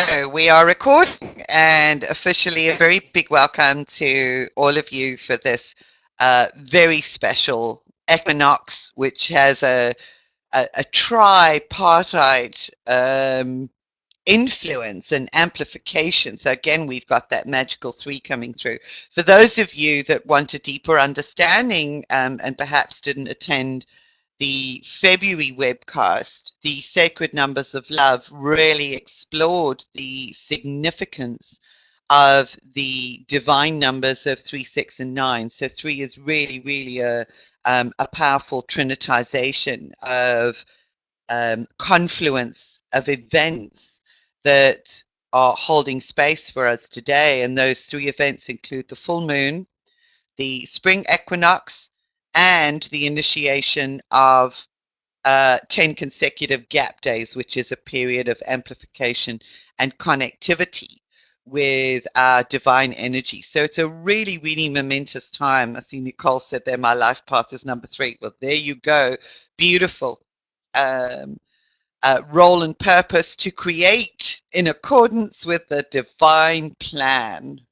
So we are recording, and officially a very big welcome to all of you for this very special equinox, which has a tripartite influence and amplification. So again, we've got that magical three coming through. For those of you that want a deeper understanding and perhaps didn't attend the February webcast, the Sacred Numbers of Love really explored the significance of the divine numbers of 3, 6, and 9. So 3 is really a powerful trinitization of confluence of events that are holding space for us today. And those 3 events include the full moon, the spring equinox, and the initiation of 10 consecutive gap days, which is a period of amplification and connectivity with our divine energy. So it's a really momentous time. I see Nicole said there, my life path is number 3. Well, there you go. Beautiful. Role and purpose to create in accordance with the divine plan.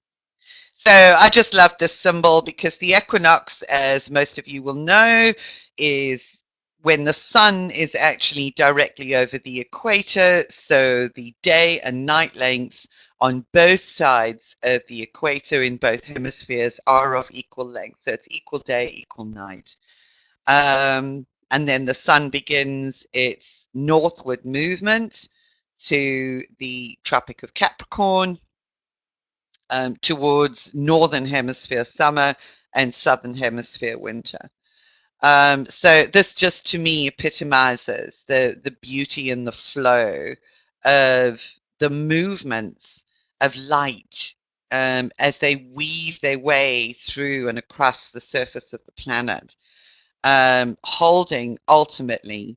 So I just love this symbol because the equinox, as most of you will know, is when the sun is actually directly over the equator. So the day and night lengths on both sides of the equator in both hemispheres are of equal length. So it's equal day, equal night. And then the sun begins its northward movement to the Tropic of Capricorn, towards northern hemisphere summer and southern hemisphere winter. So this just to me epitomizes the beauty and the flow of the movements of light as they weave their way through and across the surface of the planet, holding ultimately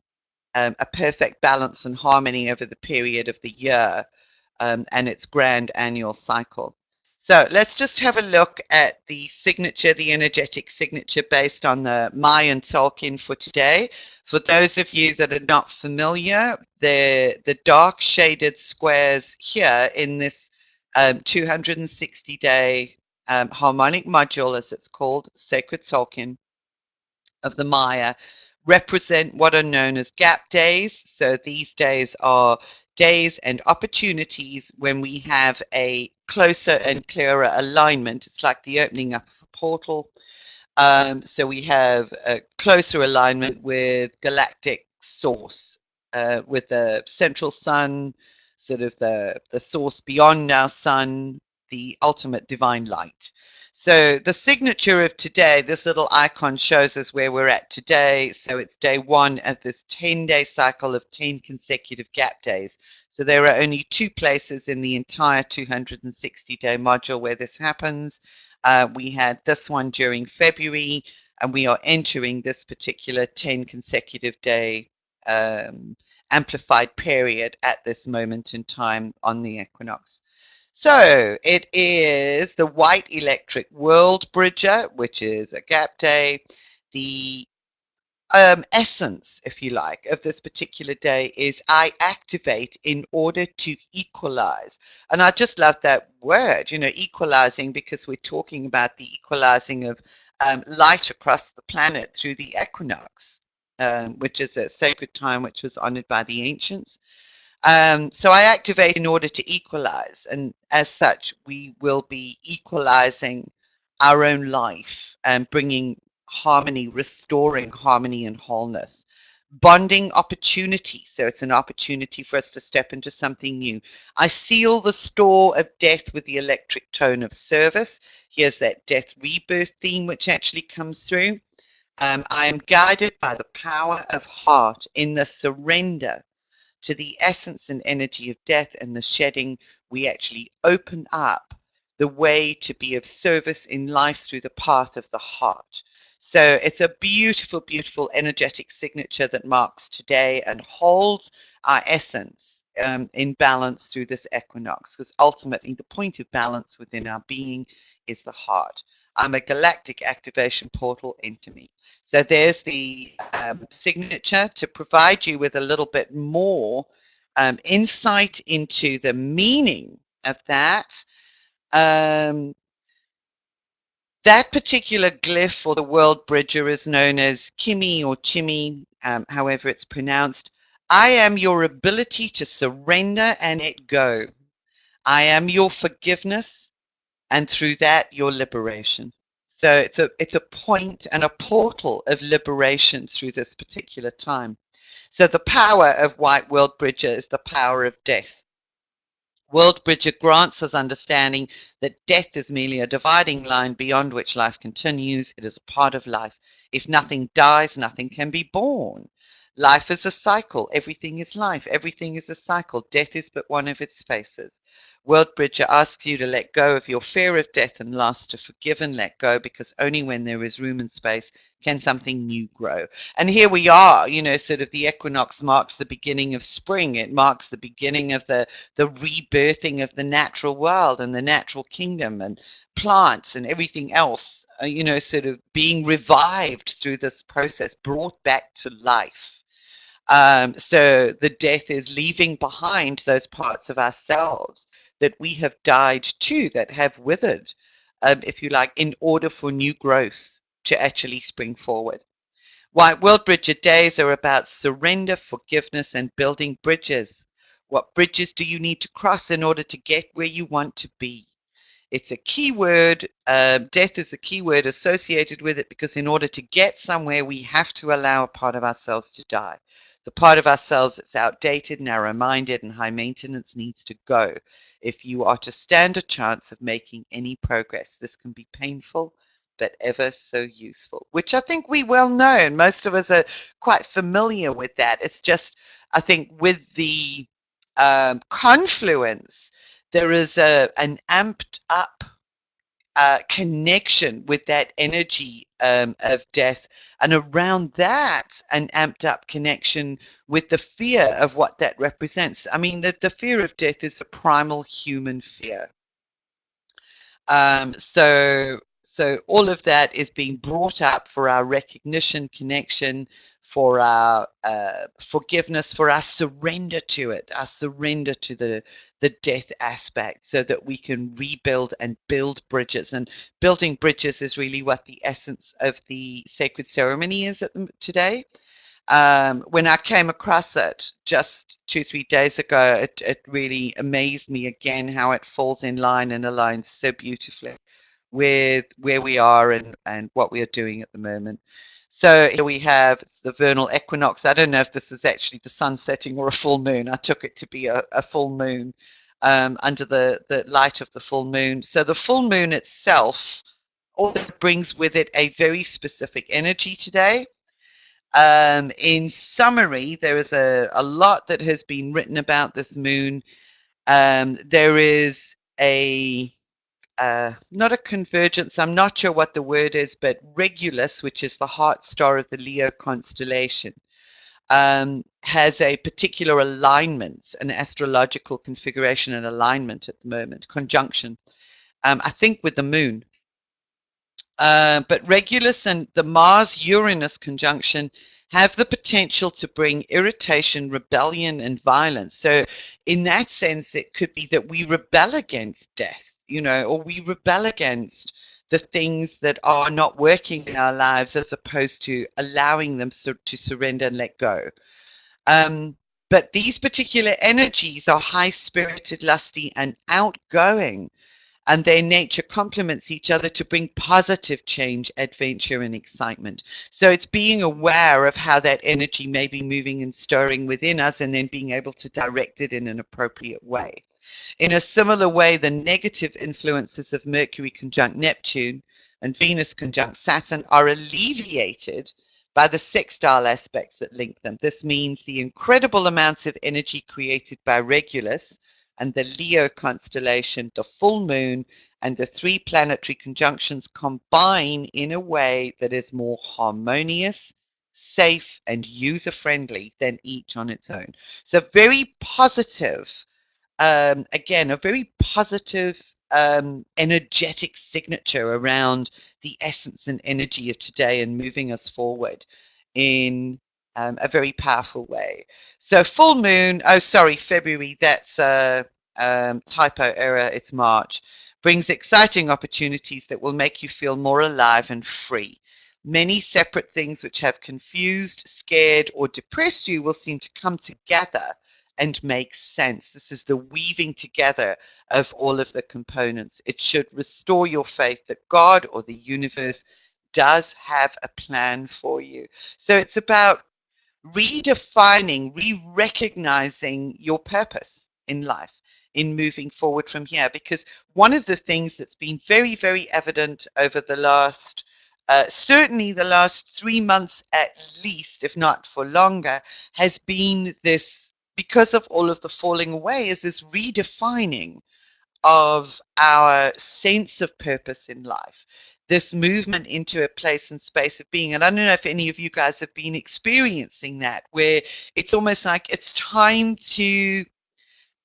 a perfect balance and harmony over the period of the year and its grand annual cycle. So let's just have a look at the signature, the energetic signature based on the Mayan Tolkien for today. For those of you that are not familiar, the dark shaded squares here in this 260-day harmonic module, as it's called, Sacred Tolkien of the Maya, represent what are known as gap days. So these days are days and opportunities when we have a closer and clearer alignment. It's like the opening up of a portal. So we have a closer alignment with galactic source, with the central sun, sort of the source beyond our sun, the ultimate divine light. So the signature of today, this little icon shows us where we're at today. So it's day 1 of this 10-day cycle of 10 consecutive gap days. So there are only 2 places in the entire 260-day module where this happens. We had this one during February, and we are entering this particular 10 consecutive day amplified period at this moment in time on the equinox. So it is the white electric world bridger, which is a gap day. The essence, if you like, of this particular day is I activate in order to equalize. And I just love that word, equalizing, because we're talking about the equalizing of light across the planet through the equinox, which is a sacred time which was honored by the ancients. So I activate in order to equalize, and as such, we will be equalizing our own life and bringing harmony, restoring harmony and wholeness. Bonding opportunity, so it's an opportunity for us to step into something new. I seal the store of death with the electric tone of service. Here's that death rebirth theme which actually comes through. I am guided by the power of heart in the surrender to the essence and energy of death and the shedding. We actually open up the way to be of service in life through the path of the heart. So it's a beautiful energetic signature that marks today and holds our essence in balance through this equinox, because ultimately the point of balance within our being is the heart. I'm a galactic activation portal into me. So there's the signature to provide you with a little bit more insight into the meaning of that, um, that particular glyph or the world bridger is known as Kimi or Chimi, however it's pronounced. I am your ability to surrender and let go. I am your forgiveness, and through that, your liberation. So it's a point and a portal of liberation through this particular time. So the power of White World Bridger is the power of death. World Bridger grants us understanding that death is merely a dividing line beyond which life continues. It is a part of life. If nothing dies, nothing can be born. Life is a cycle. Everything is life. Everything is a cycle. Death is but one of its faces. World Bridger asks you to let go of your fear of death and loss, to forgive and let go, because only when there is room and space can something new grow. And here we are, sort of the equinox marks the beginning of spring. It marks the beginning of the rebirthing of the natural world and the natural kingdom and plants and everything else, sort of being revived through this process, brought back to life. So the death is leaving behind those parts of ourselves that we have died to, that have withered, if you like, in order for new growth to actually spring forward. White World Bridger days are about surrender, forgiveness, and building bridges. What bridges do you need to cross in order to get where you want to be? It's a key word. Death is a key word associated with it, because in order to get somewhere, we have to allow a part of ourselves to die. The part of ourselves that's outdated, narrow-minded, and high maintenance needs to go if you are to stand a chance of making any progress. This can be painful, but ever so useful, which I think we well know, and most of us are quite familiar with that. It's just, I think, with the confluence, there is an amped up connection with that energy of death, and around that, an amped up connection with the fear of what that represents. I mean, the fear of death is a primal human fear. So all of that is being brought up for our recognition, connection, for our forgiveness, for our surrender to it, our surrender to the death aspect, so that we can rebuild and build bridges. And building bridges is really what the essence of the sacred ceremony is today. When I came across it just 2-3 days ago, it really amazed me again how it falls in line and aligns so beautifully with where we are and what we are doing at the moment. So here we have, it's the vernal equinox. I don't know if this is actually the sun setting or a full moon. I took it to be a full moon, under the light of the full moon. So the full moon itself also brings with it a very specific energy today. In summary, there is a lot that has been written about this moon. There is a not a convergence, I'm not sure what the word is, but Regulus, which is the heart star of the Leo constellation, has a particular alignment, an astrological configuration and alignment at the moment, conjunction, I think with the moon. But Regulus and the Mars-Uranus conjunction have the potential to bring irritation, rebellion, and violence. So in that sense, it could be that we rebel against death, or we rebel against the things that are not working in our lives, as opposed to allowing them to surrender and let go. But these particular energies are high-spirited, lusty, and outgoing, and their nature complements each other to bring positive change, adventure, and excitement. So it's being aware of how that energy may be moving and stirring within us, and then being able to direct it in an appropriate way. In a similar way, the negative influences of Mercury conjunct Neptune and Venus conjunct Saturn are alleviated by the sextile aspects that link them. This means the incredible amounts of energy created by Regulus and the Leo constellation, the full moon, and the 3 planetary conjunctions combine in a way that is more harmonious, safe, and user-friendly than each on its own. So very positive, again, a very positive, energetic signature around the essence and energy of today and moving us forward in a very powerful way. So full moon, oh sorry, February, that's a typo error, it's March, brings exciting opportunities that will make you feel more alive and free. Many separate things which have confused, scared, or depressed you will seem to come together and make sense. This is the weaving together of all of the components. It should restore your faith that God or the universe does have a plan for you. So it's about redefining, re-recognizing your purpose in life, in moving forward from here. Because one of the things that's been very, very evident over the last, certainly the last 3 months at least, if not for longer, has been this, because of all of the falling away, is this redefining of our sense of purpose in life, this movement into a place and space of being. And I don't know if any of you guys have been experiencing that, where it's almost like it's time to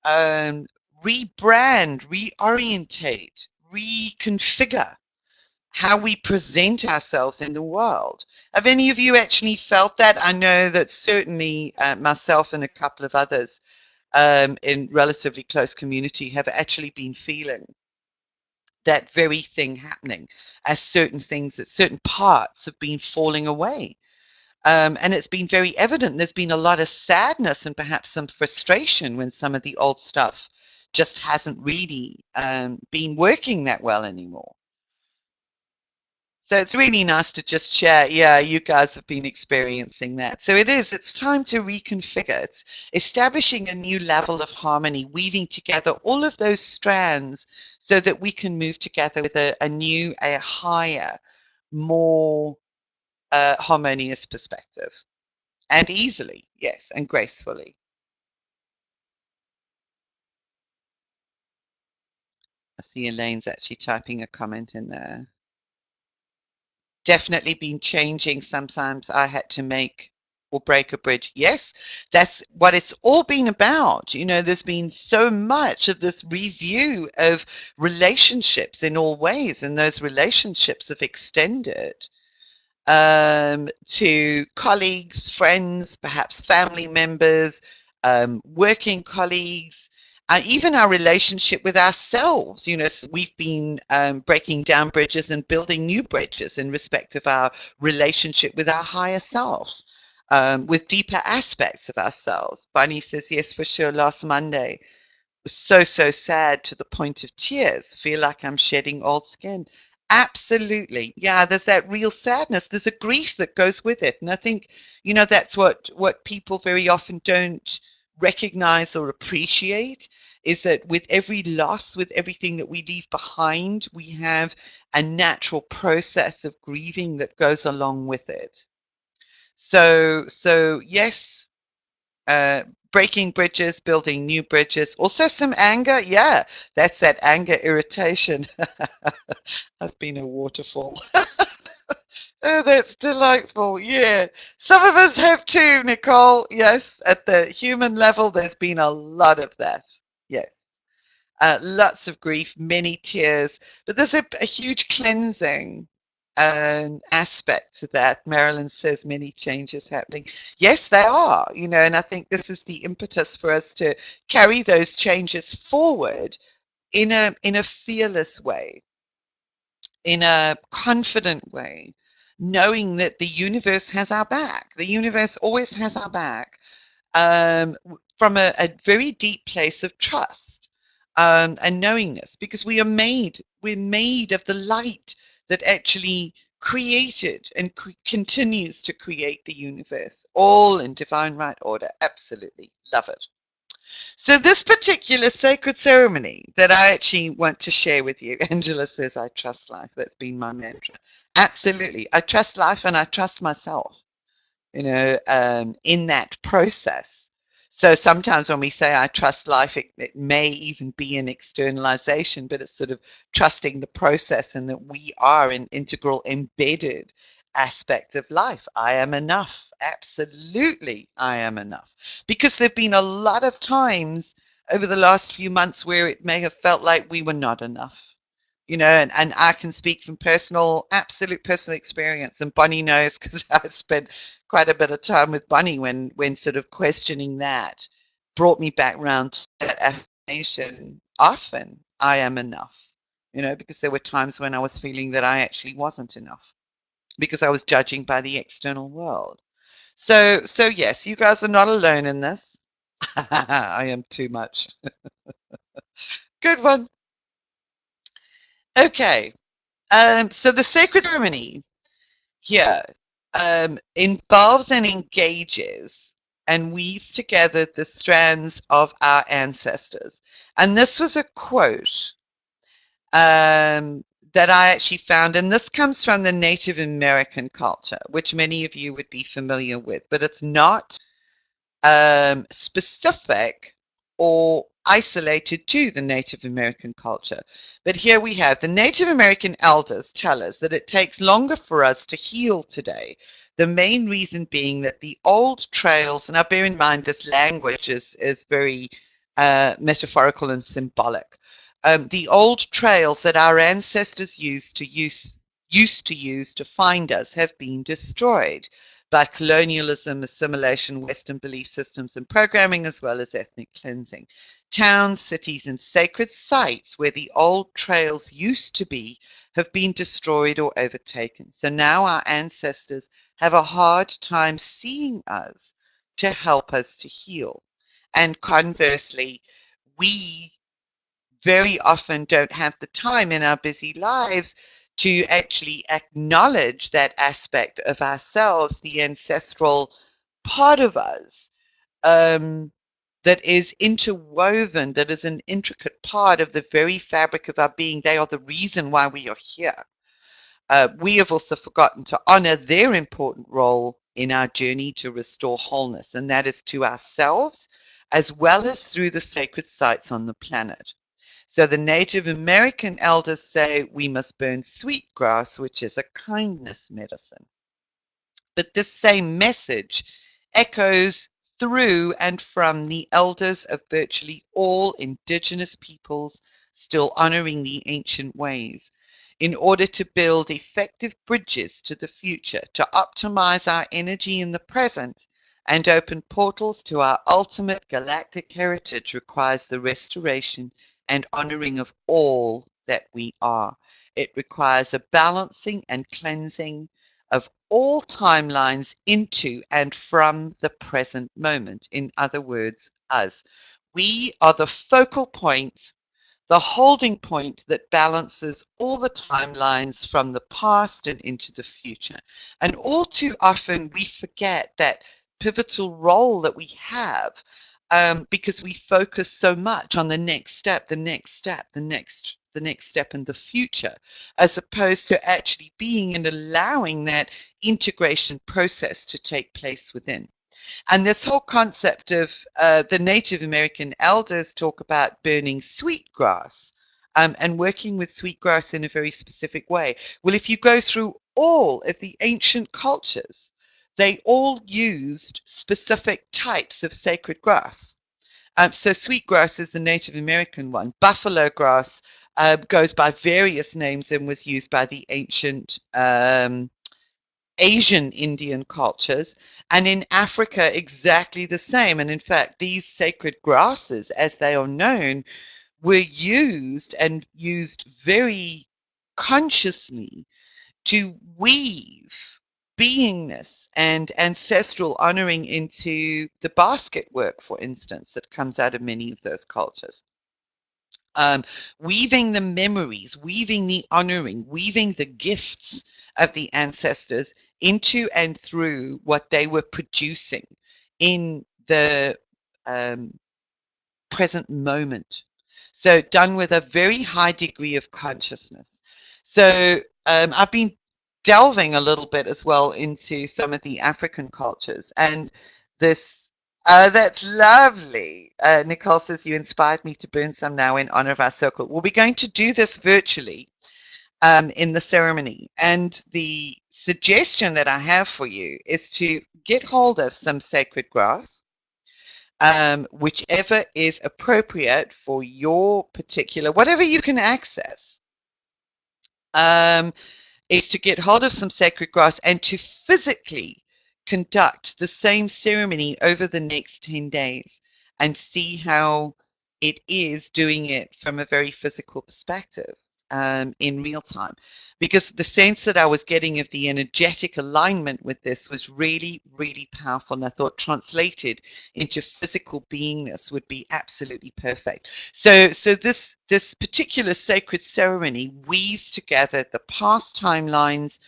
rebrand, reorientate, reconfigure how we present ourselves in the world. Have any of you actually felt that? I know that certainly myself and a couple of others in relatively close community have actually been feeling that very thing happening, as certain things, that certain parts have been falling away. And it's been very evident. There's been a lot of sadness and perhaps some frustration when some of the old stuff just hasn't really been working that well anymore. So it's really nice to just share. Yeah, you guys have been experiencing that. So it's time to reconfigure. It's establishing a new level of harmony, weaving together all of those strands so that we can move together with a new, a higher, more harmonious perspective. And easily, yes, and gracefully. I see Elaine's actually typing a comment in there. Definitely been changing. Sometimes I had to make or break a bridge. Yes, that's what it's all been about. You know, there's been so much of this review of relationships in all ways, and those relationships have extended to colleagues, friends, perhaps family members, working colleagues, even our relationship with ourselves. You know, we've been breaking down bridges and building new bridges in respect of our relationship with our higher self, with deeper aspects of ourselves. Bunny says, yes, for sure, last Monday was so sad to the point of tears, feel like I'm shedding old skin. Absolutely. Yeah, there's that real sadness. There's a grief that goes with it. And I think, you know, that's what people very often don't recognize or appreciate, is that with every loss, with everything that we leave behind, we have a natural process of grieving that goes along with it. So yes, uh, breaking bridges, building new bridges. Also some anger. Yeah, that's that anger irritation. I've been a waterfall. Oh, that's delightful. Yeah. Some of us have too, Nicole. Yes, at the human level, there's been a lot of that. Yes. Lots of grief, many tears, but there's a huge cleansing aspect to that. Marilyn says many changes happening. Yes, they are, you know, and I think this is the impetus for us to carry those changes forward in a fearless way, in a confident way, knowing that the universe has our back. The universe always has our back, from a very deep place of trust, and knowingness, because we're made of the light that actually created and continues to create the universe, all in divine right order. Absolutely love it. So this particular sacred ceremony that I actually want to share with you, Angela says, I trust life. That's been my mantra. Absolutely. I trust life and I trust myself, you know, in that process. So sometimes when we say I trust life, it may even be an externalization, but it's sort of trusting the process and that we are an integral, embedded aspect of life. I am enough. Absolutely, I am enough. Because there have been a lot of times over the last few months where it may have felt like we were not enough. and I can speak from absolute personal experience, and Bonnie knows because I spent quite a bit of time with Bonnie when sort of questioning that brought me back round to that affirmation. Often, I am enough, because there were times when I was feeling that I actually wasn't enough because I was judging by the external world. So yes, you guys are not alone in this. I am too much. Good one. Okay. So the sacred ceremony here involves and engages and weaves together the strands of our ancestors. And this was a quote that I actually found, and this comes from the Native American culture, which many of you would be familiar with, but it's not specific or isolated to the Native American culture. But here we have the Native American elders tell us that it takes longer for us to heal today. The main reason being that the old trails, and I bear in mind this language is very metaphorical and symbolic. The old trails that our ancestors used to use to find us have been destroyed by colonialism, assimilation, Western belief systems and programming, as well as ethnic cleansing. Towns, cities, and sacred sites where the old trails used to be have been destroyed or overtaken. So now our ancestors have a hard time seeing us to help us to heal. And conversely, we very often don't have the time in our busy lives to actually acknowledge that aspect of ourselves, the ancestral part of us that is interwoven, that is an intricate part of the very fabric of our being. They are the reason why we are here. We have also forgotten to honor their important role in our journey to restore wholeness, and that is to ourselves as well as through the sacred sites on the planet. So the Native American elders say we must burn sweetgrass, which is a kindness medicine. But this same message echoes through and from the elders of virtually all indigenous peoples still honoring the ancient ways in order to build effective bridges to the future, to optimize our energy in the present and open portals to our ultimate galactic heritage requires the restoration and honoring of all that we are. It requires a balancing and cleansing of all timelines into and from the present moment. In other words, us. We are the focal point, the holding point that balances all the timelines from the past and into the future. And all too often we forget that pivotal role that we have because we focus so much on the next step, the next step, the next step in the future, as opposed to actually being and allowing that integration process to take place within. And this whole concept of the Native American elders talk about burning sweetgrass and working with sweetgrass in a very specific way. Well, if you go through all of the ancient cultures, they all used specific types of sacred grass. So sweetgrass is the Native American one. Buffalo grass goes by various names and was used by the ancient Asian Indian cultures, and in Africa, exactly the same. And in fact, these sacred grasses, as they are known, were used and used very consciously to weave beingness and ancestral honoring into the basket work, for instance, that comes out of many of those cultures. Weaving the memories, weaving the honoring, weaving the gifts of the ancestors into and through what they were producing in the present moment. So, done with a very high degree of consciousness. So, I've been delving a little bit as well into some of the African cultures, and this that's lovely. Nicole says you inspired me to burn some now in honor of our circle. Well, we're going to do this virtually in the ceremony, and the suggestion that I have for you is to get hold of some sacred grass, whichever is appropriate for your particular, whatever you can access. is to get hold of some sacred grass and to physically conduct the same ceremony over the next 10 days and see how it is doing it from a very physical perspective in real time. Because the sense that I was getting of the energetic alignment with this was really, really powerful. And I thought translated into physical beingness would be absolutely perfect. So this particular sacred ceremony weaves together the past timelines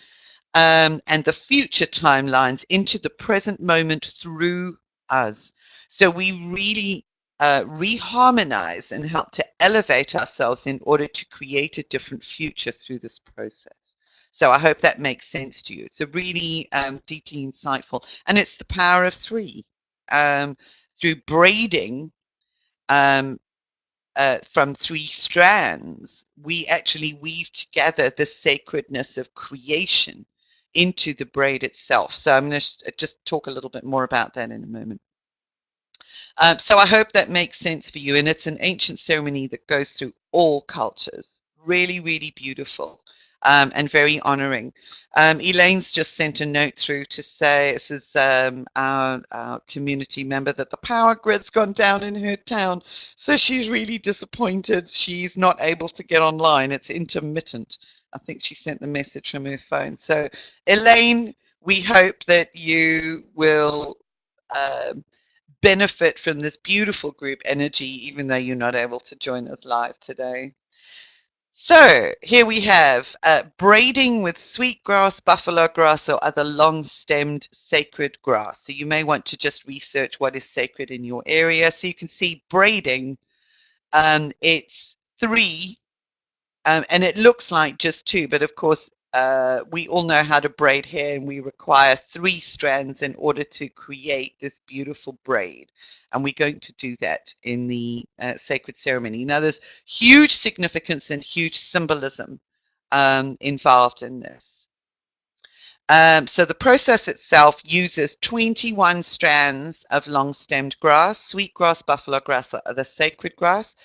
and the future timelines into the present moment through us. So we really reharmonize and help to elevate ourselves in order to create a different future through this process. So I hope that makes sense to you. It's a really deeply insightful, and it's the power of three. Through braiding, um, from three strands, we actually weave together the sacredness of creation into the braid itself. So I'm going to just talk a little bit more about that in a moment. So I hope that makes sense for you. And it's an ancient ceremony that goes through all cultures. Really, really beautiful and very honoring. Elaine's just sent a note through to say, this is our community member, that the power grid's gone down in her town. So she's really disappointed. She's not able to get online. It's intermittent. I think she sent the message from her phone. So Elaine, we hope that you will benefit from this beautiful group energy, even though you're not able to join us live today. So here we have braiding with sweetgrass, buffalo grass, or other long-stemmed sacred grass. So you may want to just research what is sacred in your area. So you can see braiding, it's three, and it looks like just two, but of course we all know how to braid hair, and we require three strands in order to create this beautiful braid. And we're going to do that in the sacred ceremony. Now, there's huge significance and huge symbolism involved in this. So the process itself uses 21 strands of long-stemmed grass, sweetgrass, buffalo grass, or other sacred grass,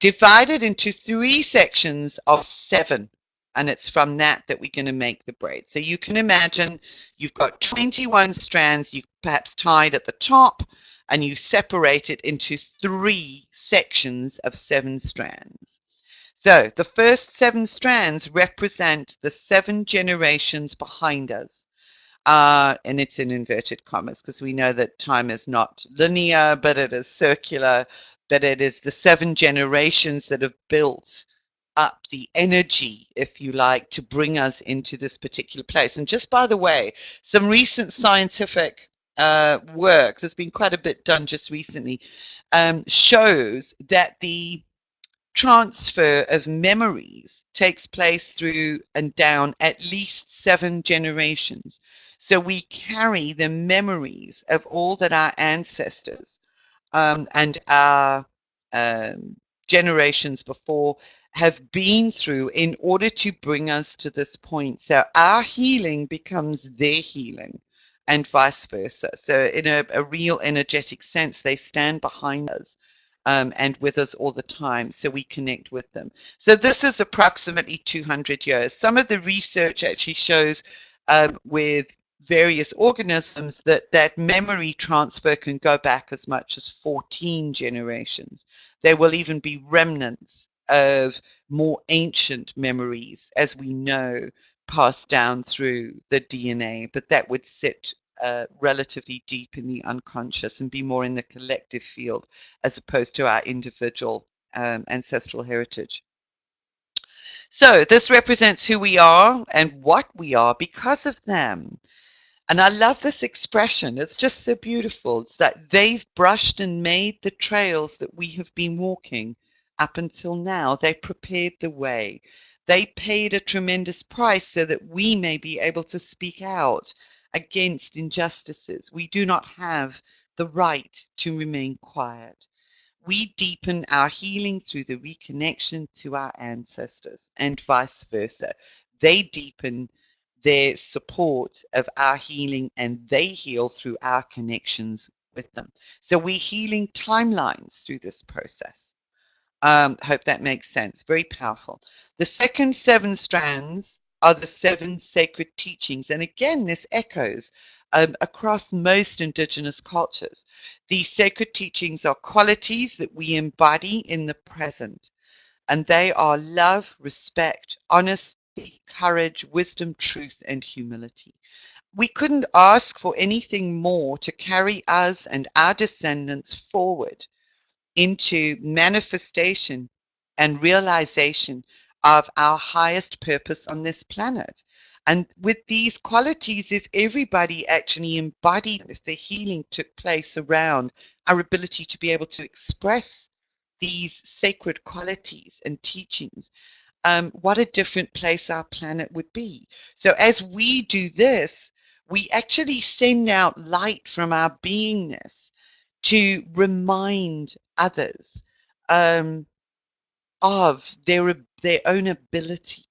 divided into three sections of 7. And it's from that that we're going to make the braid. So you can imagine you've got 21 strands, you perhaps tied at the top, and you separate it into 3 sections of 7 strands. So the first 7 strands represent the 7 generations behind us. And it's in inverted commas because we know that time is not linear, but it is circular, but it is the 7 generations that have built up the energy, if you like, to bring us into this particular place. And just by the way, some recent scientific work, there's been quite a bit done just recently, shows that the transfer of memories takes place through and down at least 7 generations. So we carry the memories of all that our ancestors and our generations before have been through in order to bring us to this point. So our healing becomes their healing and vice versa. So in a real energetic sense, they stand behind us and with us all the time, so we connect with them. So this is approximately 200 years. Some of the research actually shows with various organisms that memory transfer can go back as much as 14 generations. There will even be remnants of more ancient memories, as we know, passed down through the DNA, but that would sit relatively deep in the unconscious and be more in the collective field as opposed to our individual ancestral heritage. So this represents who we are and what we are because of them. And I love this expression. It's just so beautiful. It's that they've brushed and made the trails that we have been walking up until now. They prepared the way. They paid a tremendous price so that we may be able to speak out against injustices. We do not have the right to remain quiet. We deepen our healing through the reconnection to our ancestors and vice versa. They deepen their support of our healing and they heal through our connections with them. So we're healing timelines through this process. Hope that makes sense. Very powerful. The second seven strands are the seven sacred teachings. And again, this echoes across most indigenous cultures. These sacred teachings are qualities that we embody in the present, and they are love, respect, honesty, courage, wisdom, truth, and humility. We couldn't ask for anything more to carry us and our descendants forward into manifestation and realization of our highest purpose on this planet. And with these qualities, if everybody actually embodied, if the healing took place around our ability to be able to express these sacred qualities and teachings, what a different place our planet would be. So as we do this, we actually send out light from our beingness to remind others um, of their own ability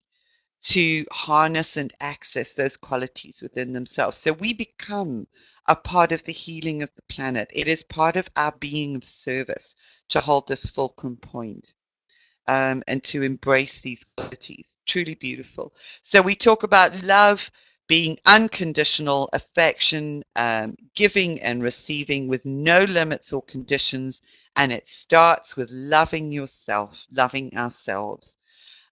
to harness and access those qualities within themselves. So we become a part of the healing of the planet. It is part of our being of service to hold this fulcrum point. And to embrace these qualities. Truly beautiful. So we talk about love being unconditional affection, giving and receiving with no limits or conditions. And it starts with loving yourself, loving ourselves.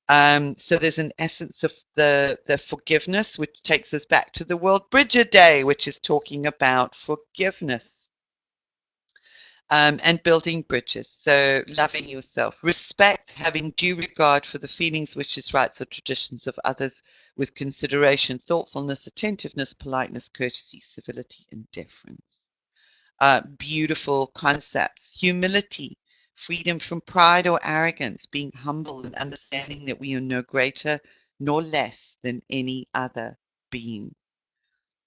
So there's an essence of the forgiveness, which takes us back to the World Bridger Day, which is talking about forgiveness. And building bridges. So loving yourself, respect, having due regard for the feelings, wishes, rights, or traditions of others with consideration, thoughtfulness, attentiveness, politeness, courtesy, civility, and deference. Beautiful concepts. Humility, freedom from pride or arrogance, being humble and understanding that we are no greater nor less than any other being.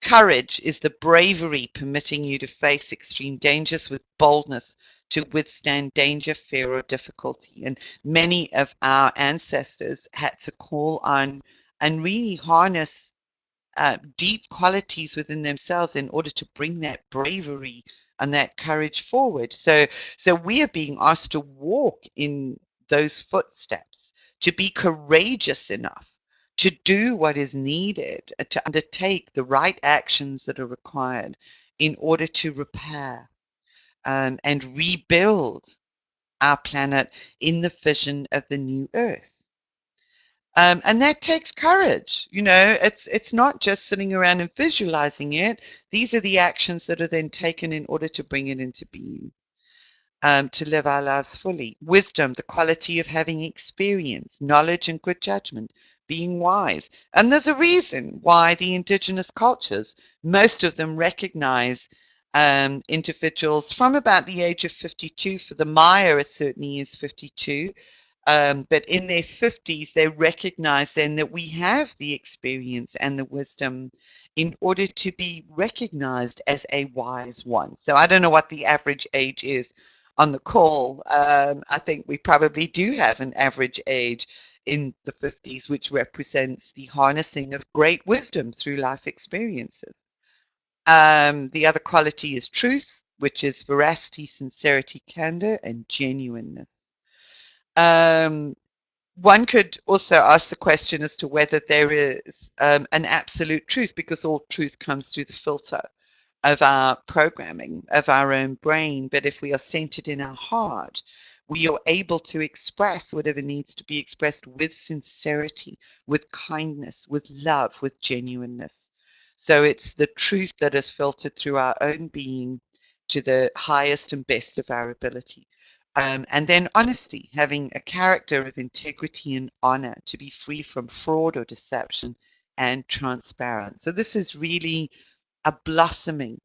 Courage is the bravery permitting you to face extreme dangers with boldness, to withstand danger, fear, or difficulty. And many of our ancestors had to call on and really harness deep qualities within themselves in order to bring that bravery and that courage forward. So we are being asked to walk in those footsteps, to be courageous enough to do what is needed, to undertake the right actions that are required in order to repair and rebuild our planet in the vision of the new earth. And that takes courage. You know, it's not just sitting around and visualizing it. These are the actions that are then taken in order to bring it into being, to live our lives fully. Wisdom, the quality of having experience, knowledge, and good judgment, being wise. And there's a reason why the indigenous cultures, most of them recognize individuals from about the age of 52. For the Maya, it certainly is 52. But in their 50s, they recognize then that we have the experience and the wisdom in order to be recognized as a wise one. So I don't know what the average age is on the call. I think we probably do have an average age in the 50s, which represents the harnessing of great wisdom through life experiences. The other quality is truth, which is veracity, sincerity, candor, and genuineness. Um, One could also ask the question as to whether there is an absolute truth, because all truth comes through the filter of our programming, of our own brain. But if we are centered in our heart, we are able to express whatever needs to be expressed with sincerity, with kindness, with love, with genuineness. So it's the truth that is filtered through our own being to the highest and best of our ability. And then honesty, having a character of integrity and honor, to be free from fraud or deception, and transparent. So this is really a blossoming,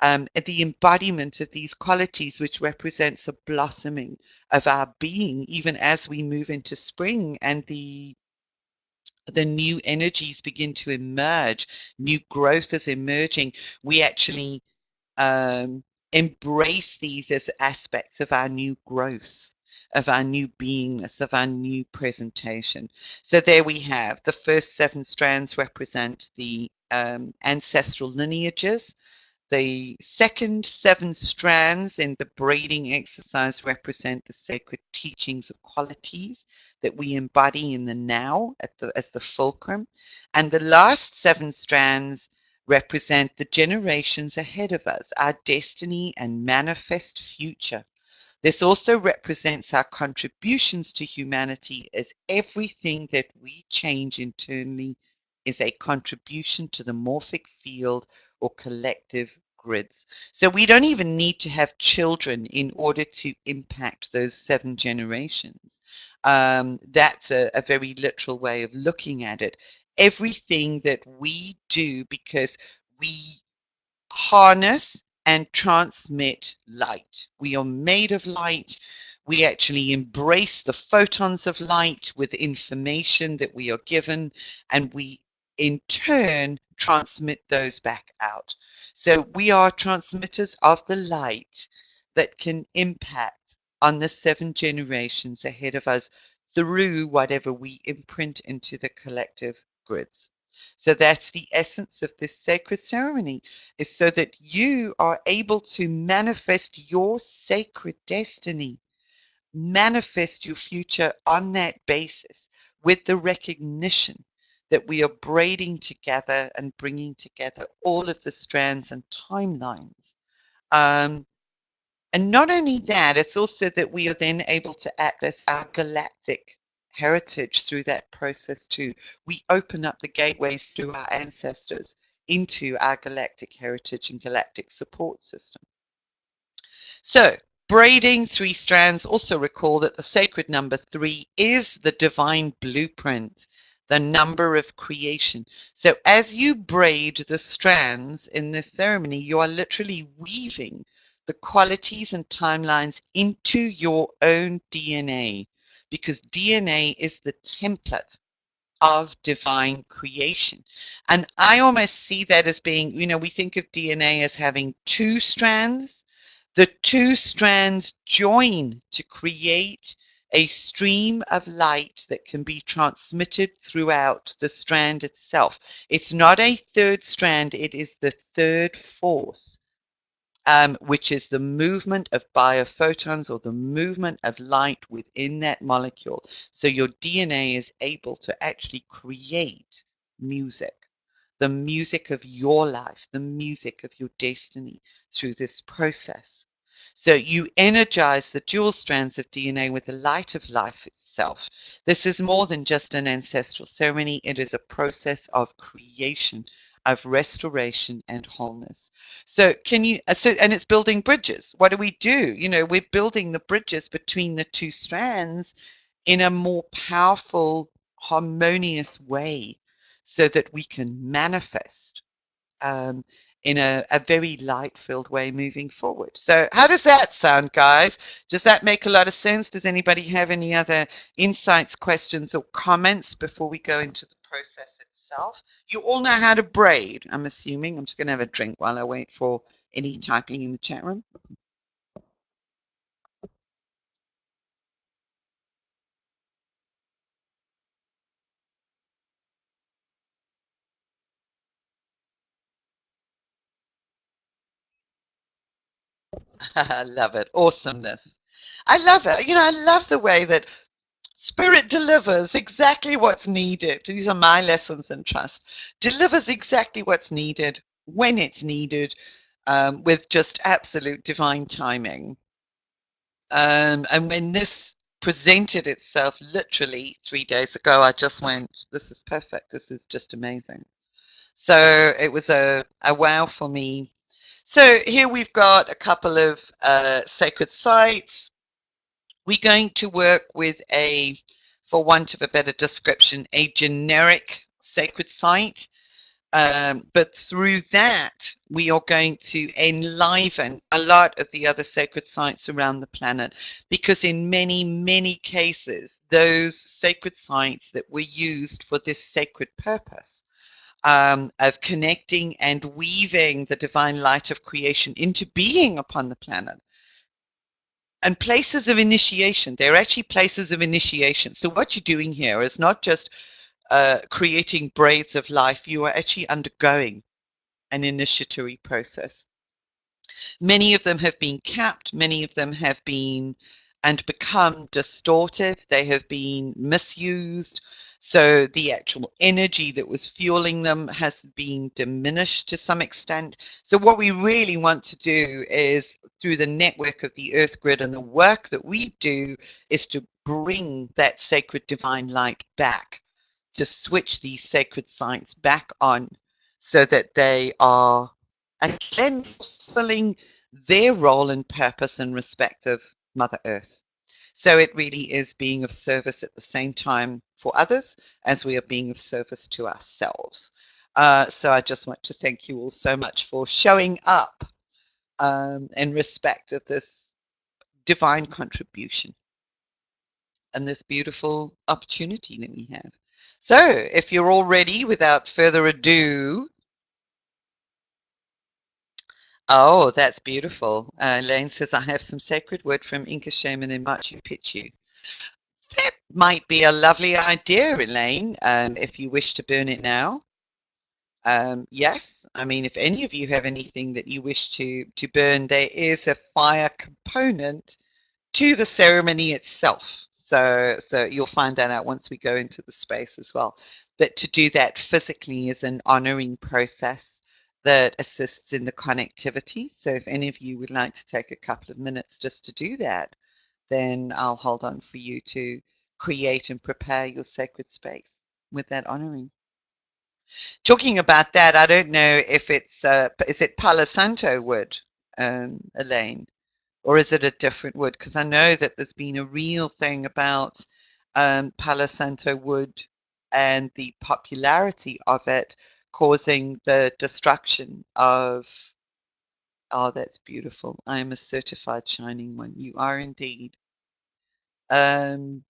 the embodiment of these qualities, which represents a blossoming of our being, even as we move into spring and the new energies begin to emerge, new growth is emerging. We actually um, embrace these as aspects of our new growth, of our new beingness, of our new presentation. So there we have the first seven strands represent the ancestral lineages. The second seven strands in the braiding exercise represent the sacred teachings of qualities that we embody in the now as the fulcrum. And the last 7 strands represent the generations ahead of us, our destiny and manifest future. This also represents our contributions to humanity, as everything that we change internally is a contribution to the morphic field or collective grids. So we don't even need to have children in order to impact those 7 generations. That's a very literal way of looking at it. Everything that we do, because we harness and transmit light. We are made of light. We actually embrace the photons of light with information that we are given, and we in turn transmit those back out. So we are transmitters of the light that can impact on the 7 generations ahead of us through whatever we imprint into the collective grids. So that's the essence of this sacred ceremony, is so that you are able to manifest your sacred destiny, manifest your future on that basis with the recognition that we are braiding together and bringing together all of the strands and timelines. Um, and not only that, it's also that we are then able to access our galactic heritage through that process too. We open up the gateways through our ancestors into our galactic heritage and galactic support system. So, braiding 3 strands, also recall that the sacred number 3 is the divine blueprint, the number of creation. So, as you braid the strands in this ceremony, you are literally weaving the qualities and timelines into your own DNA, because DNA is the template of divine creation. And I almost see that as being, we think of DNA as having 2 strands. The 2 strands join to create a stream of light that can be transmitted throughout the strand itself. It's not a 3rd strand, it is the 3rd force, which is the movement of biophotons, or the movement of light within that molecule. So your DNA is able to actually create music, the music of your life, the music of your destiny through this process. So you energize the dual strands of DNA with the light of life itself. This is more than just an ancestral ceremony. It is a process of creation, of restoration and wholeness. So and it's building bridges. What do? We're building the bridges between the 2 strands in a more powerful, harmonious way, so that we can manifest in a very light-filled way moving forward. So how does that sound, guys? Does that make a lot of sense? Does anybody have any other insights, questions, or comments before we go into the process itself? You all know how to braid, I'm assuming. I'm just going to have a drink while I wait for any typing in the chat room. I love it. Awesomeness. I love it. I love the way that Spirit delivers exactly what's needed. These are my lessons in trust. Delivers exactly what's needed when it's needed, with just absolute divine timing. And when this presented itself literally 3 days ago, I just went, this is perfect. This is just amazing. So it was a wow for me. So here we've got a couple of sacred sites. We're going to work with for want of a better description, a generic sacred site. But through that, we are going to enliven a lot of the other sacred sites around the planet, because in many, many cases, those sacred sites that were used for this sacred purpose, of connecting and weaving the divine light of creation into being upon the planet, and places of initiation. They're actually places of initiation. So what you're doing here is not just creating braids of life. You are actually undergoing an initiatory process. Many of them have been capped. Many of them have been and become distorted. They have been misused. So the actual energy that was fueling them has been diminished to some extent. So what we really want to do is, through the network of the Earth Grid and the work that we do, is to bring that sacred divine light back, to switch these sacred sites back on so that they are again fulfilling their role and purpose in respect of Mother Earth. So it really is being of service at the same time for others as we are being of service to ourselves. So I just want to thank you all so much for showing up in respect of this divine contribution and this beautiful opportunity that we have. So if you're all ready, without further ado, oh, that's beautiful. Elaine says, I have some sacred wood from Inca Shaman in Machu Picchu. That might be a lovely idea, Elaine, if you wish to burn it now. Yes, I mean, if any of you have anything that you wish to burn, there is a fire component to the ceremony itself. So you'll find that out once we go into the space as well. But to do that physically is an honoring process that assists in the connectivity. So if any of you would like to take a couple of minutes just to do that, then I'll hold on for you to create and prepare your sacred space with that honoring. Talking about that, I don't know if it's, is it Palo Santo wood, Elaine? Or is it a different wood? Because I know that there's been a real thing about Palo Santo wood and the popularity of it causing the destruction of. Oh, that's beautiful. I am a certified shining one. You are indeed. Um,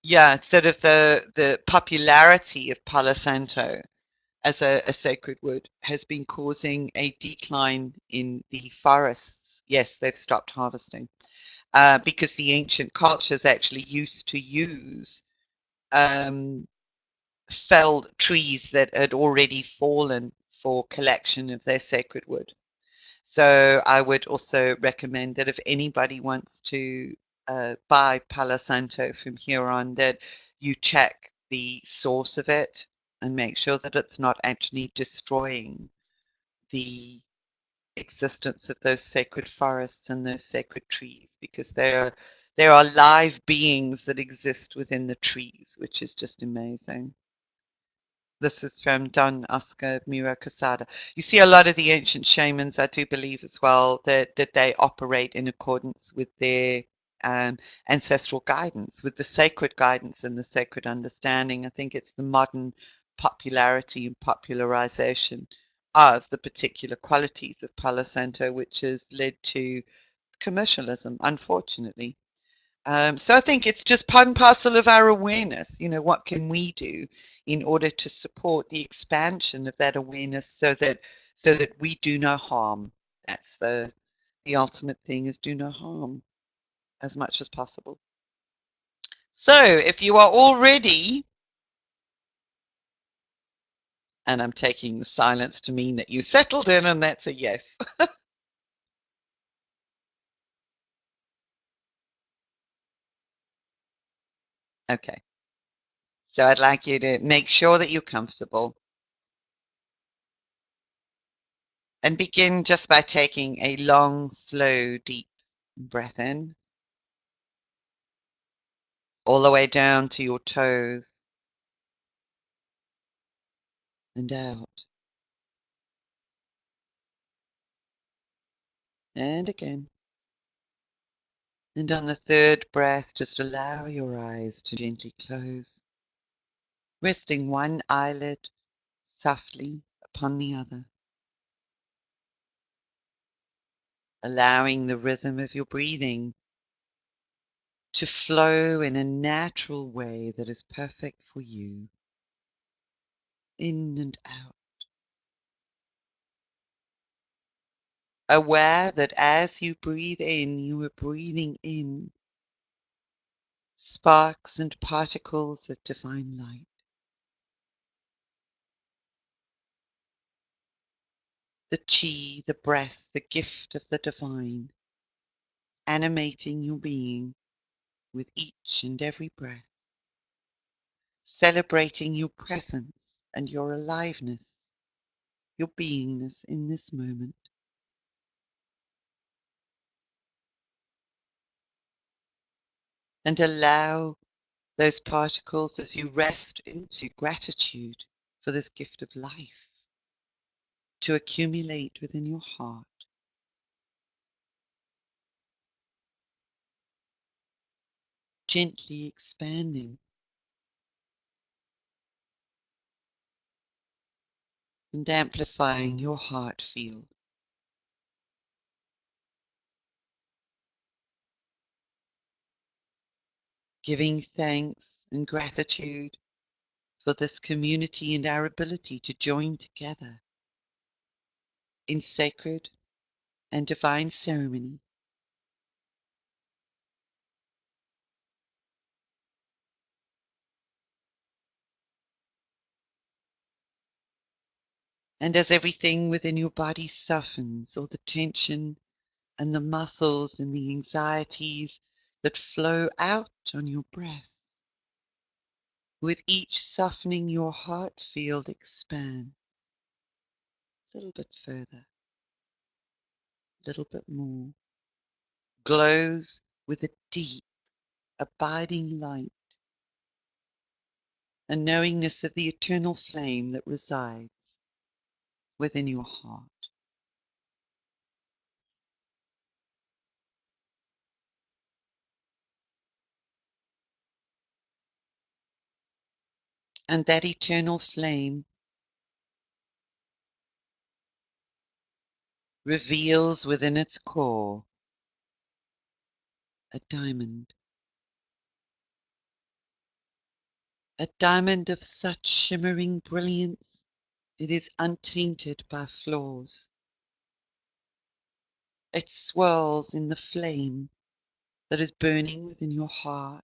yeah, sort of the popularity of Palo Santo as a sacred wood has been causing a decline in the forests. Yes, they've stopped harvesting. Because the ancient cultures actually used to use um, felled trees that had already fallen for collection of their sacred wood. So I would also recommend that if anybody wants to buy Palo Santo from here on, that you check the source of it and make sure that it's not actually destroying the existence of those sacred forests and those sacred trees, because there are live beings that exist within the trees, which is just amazing. This is from Don Oscar Miro Casada. You see a lot of the ancient shamans, I do believe as well, that they operate in accordance with their ancestral guidance, with the sacred guidance and the sacred understanding. I think it's the modern popularity and popularization of the particular qualities of Palo Santo which has led to commercialism, unfortunately. So I think it's just part and parcel of our awareness. You know, what can we do in order to support the expansion of that awareness so that we do no harm? That's the ultimate thing, is do no harm as much as possible. So if you are all ready, and I'm taking the silence to mean that you settled in, and that's a yes. Okay. So I'd like you to make sure that you're comfortable and begin just by taking a long, slow, deep breath in, all the way down to your toes and out. And again. And on the third breath, just allow your eyes to gently close, resting one eyelid softly upon the other, allowing the rhythm of your breathing to flow in a natural way that is perfect for you, in and out. Aware that as you breathe in, you are breathing in sparks and particles of divine light. The chi, the breath, the gift of the divine, animating your being with each and every breath, celebrating your presence and your aliveness, your beingness in this moment. And allow those particles as you rest into gratitude for this gift of life to accumulate within your heart, gently expanding and amplifying your heart field. Giving thanks and gratitude for this community and our ability to join together in sacred and divine ceremony. And as everything within your body softens, all the tension and the muscles and the anxieties that flow out on your breath, with each softening, your heart field expands a little bit further, a little bit more, glows with a deep, abiding light and knowingness of the eternal flame that resides within your heart. And that eternal flame reveals within its core a diamond of such shimmering brilliance it is untainted by flaws. It swirls in the flame that is burning within your heart,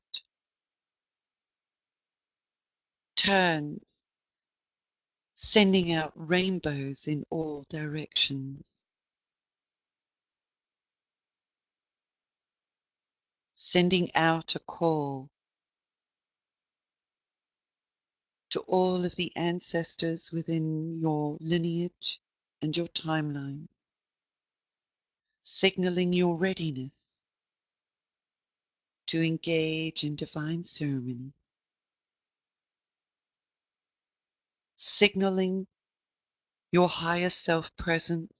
turns, sending out rainbows in all directions, sending out a call to all of the ancestors within your lineage and your timeline, signaling your readiness to engage in divine ceremony, signaling your higher self presence,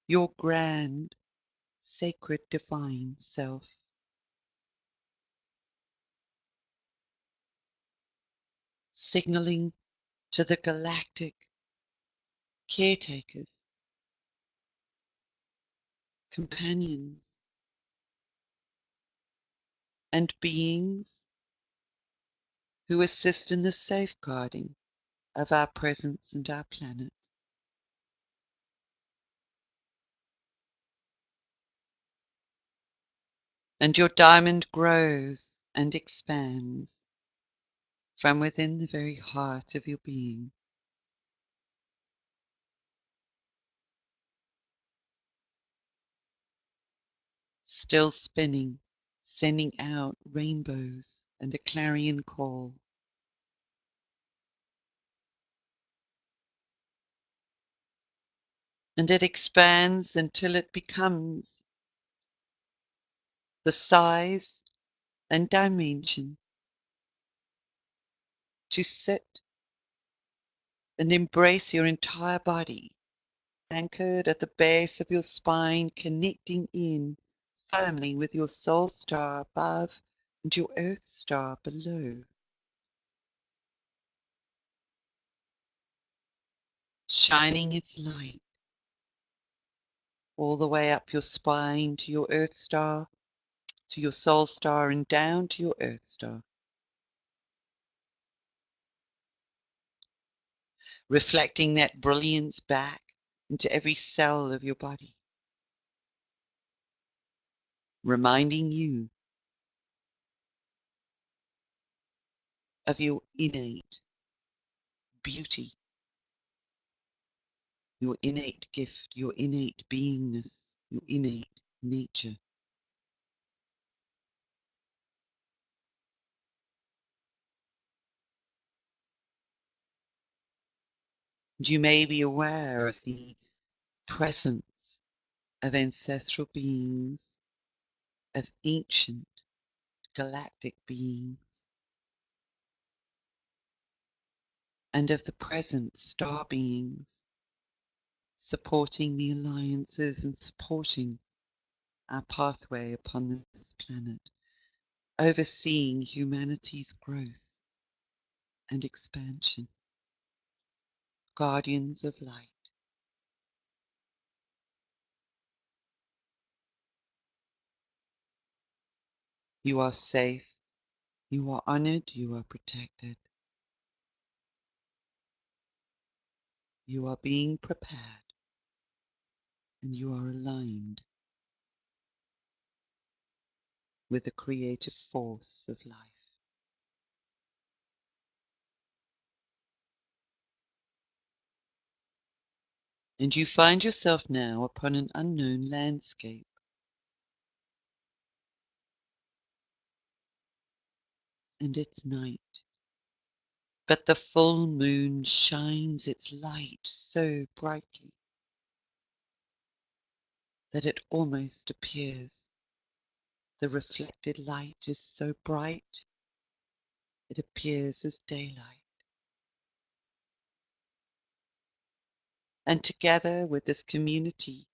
your grand, sacred, divine self, signaling to the galactic caretakers, companions, and beings who assist in the safeguarding of our presence and our planet. And your diamond grows and expands from within the very heart of your being. Still spinning, sending out rainbows and a clarion call. And it expands until it becomes the size and dimension to sit and embrace your entire body, anchored at the base of your spine, connecting in firmly with your soul star above and your earth star below, shining its light all the way up your spine to your earth star, to your soul star, and down to your earth star, reflecting that brilliance back into every cell of your body, reminding you of your innate beauty, your innate gift, your innate beingness, your innate nature. You may be aware of the presence of ancestral beings, of ancient galactic beings, and of the present star beings supporting the alliances and supporting our pathway upon this planet, overseeing humanity's growth and expansion, guardians of light. You are safe, you are honored, you are protected, you are being prepared, and you are aligned with the creative force of life. And you find yourself now upon an unknown landscape. And it's night. But the full moon shines its light so brightly that it almost appears the reflected light is so bright it appears as daylight. And together with this community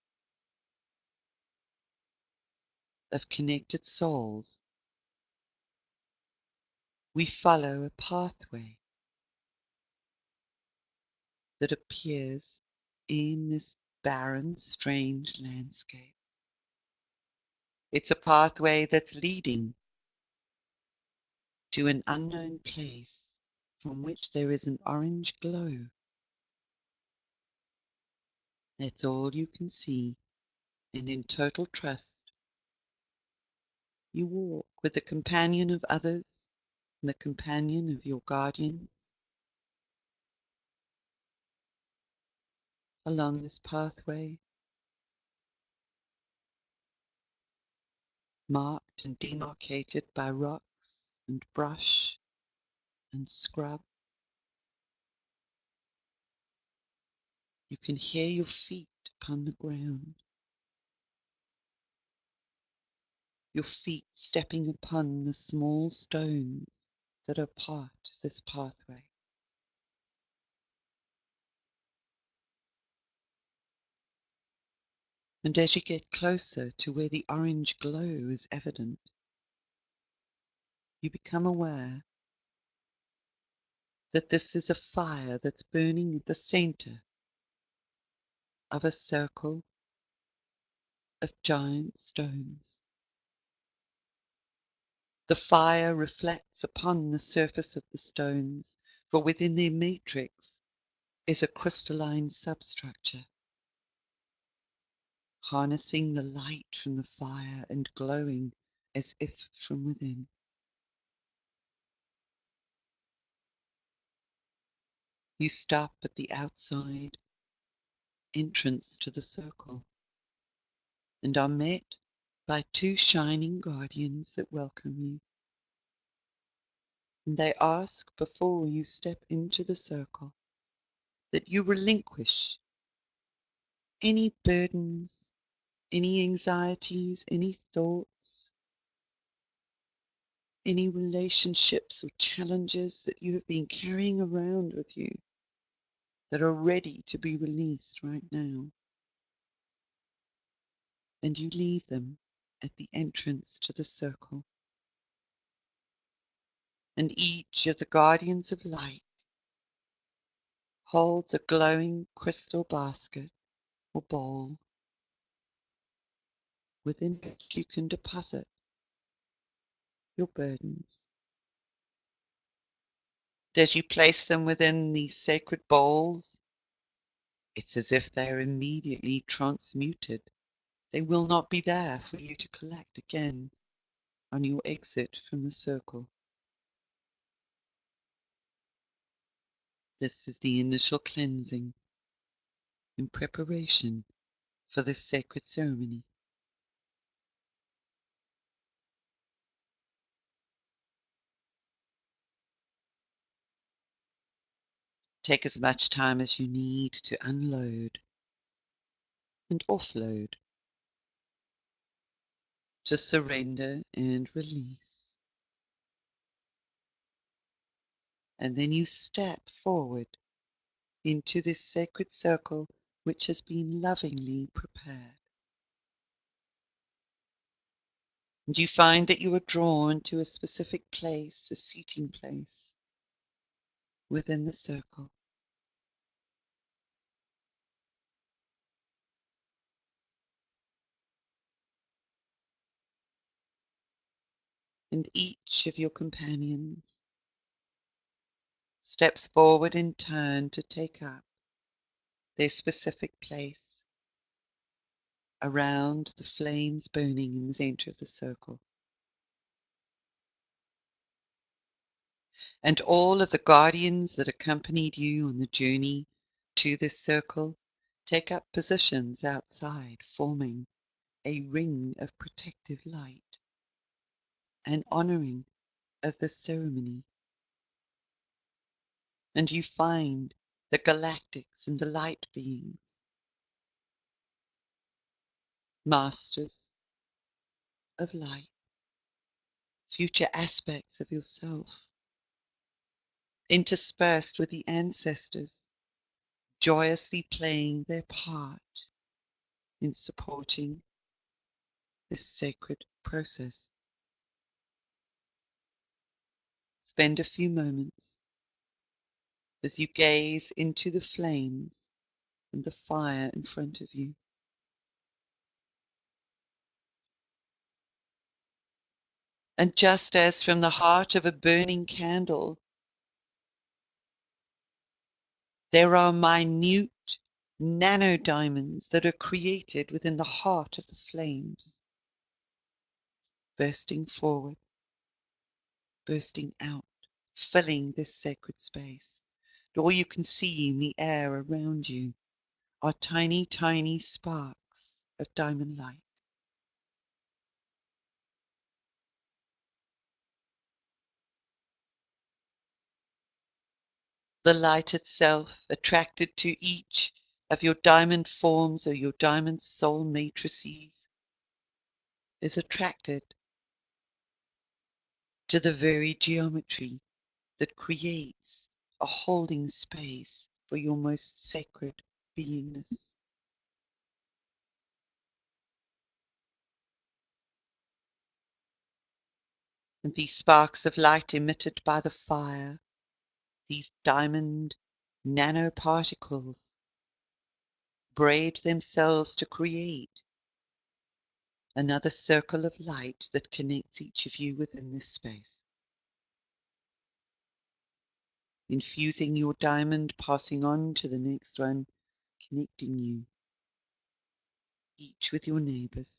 of connected souls, we follow a pathway that appears in this barren, strange landscape. It's a pathway that's leading to an unknown place from which there is an orange glow. That's all you can see, and in total trust, you walk with the companion of others and the companion of your guardians along this pathway, marked and demarcated by rocks and brush and scrub. You can hear your feet upon the ground, your feet stepping upon the small stones that are part of this pathway. And as you get closer to where the orange glow is evident, you become aware that this is a fire that's burning at the center of a circle of giant stones. The fire reflects upon the surface of the stones, for within their matrix is a crystalline substructure, harnessing the light from the fire and glowing as if from within. You stop at the outside entrance to the circle and are met by two shining guardians that welcome you. And they ask before you step into the circle that you relinquish any burdens, any anxieties, any thoughts, any relationships or challenges that you have been carrying around with you that are ready to be released right now. And you leave them at the entrance to the circle. And each of the guardians of light holds a glowing crystal basket or bowl within which you can deposit your burdens. As you place them within these sacred bowls, it's as if they are immediately transmuted. They will not be there for you to collect again on your exit from the circle. This is the initial cleansing in preparation for this sacred ceremony. Take as much time as you need to unload and offload, to surrender and release. And then you step forward into this sacred circle which has been lovingly prepared. And you find that you are drawn to a specific place, a seating place within the circle. And each of your companions steps forward in turn to take up their specific place around the flames burning in the center of the circle. And all of the guardians that accompanied you on the journey to this circle take up positions outside, forming a ring of protective light and honoring of the ceremony. And you find the galactics and the light beings, masters of light, future aspects of yourself, interspersed with the ancestors, joyously playing their part in supporting this sacred process. Spend a few moments as you gaze into the flames and the fire in front of you. And just as from the heart of a burning candle, there are minute nano diamonds that are created within the heart of the flames, bursting forward, bursting out, filling this sacred space. And all you can see in the air around you are tiny, tiny sparks of diamond light. The light itself, attracted to each of your diamond forms or your diamond soul matrices, is attracted to the very geometry that creates a holding space for your most sacred beingness. And these sparks of light emitted by the fire, these diamond nanoparticles, braid themselves to create another circle of light that connects each of you within this space. Infusing your diamond, passing on to the next one, connecting you, each with your neighbors.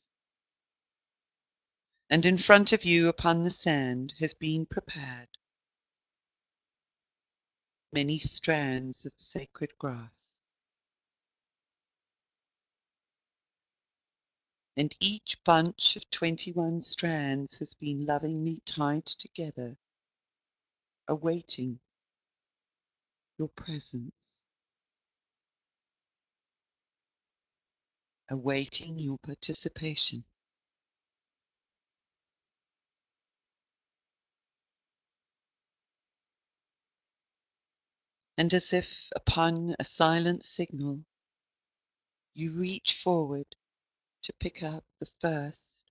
And in front of you upon the sand has been prepared many strands of sacred grass. And each bunch of 21 strands has been lovingly tied together, awaiting your presence, awaiting your participation. And as if upon a silent signal, you reach forward to pick up the first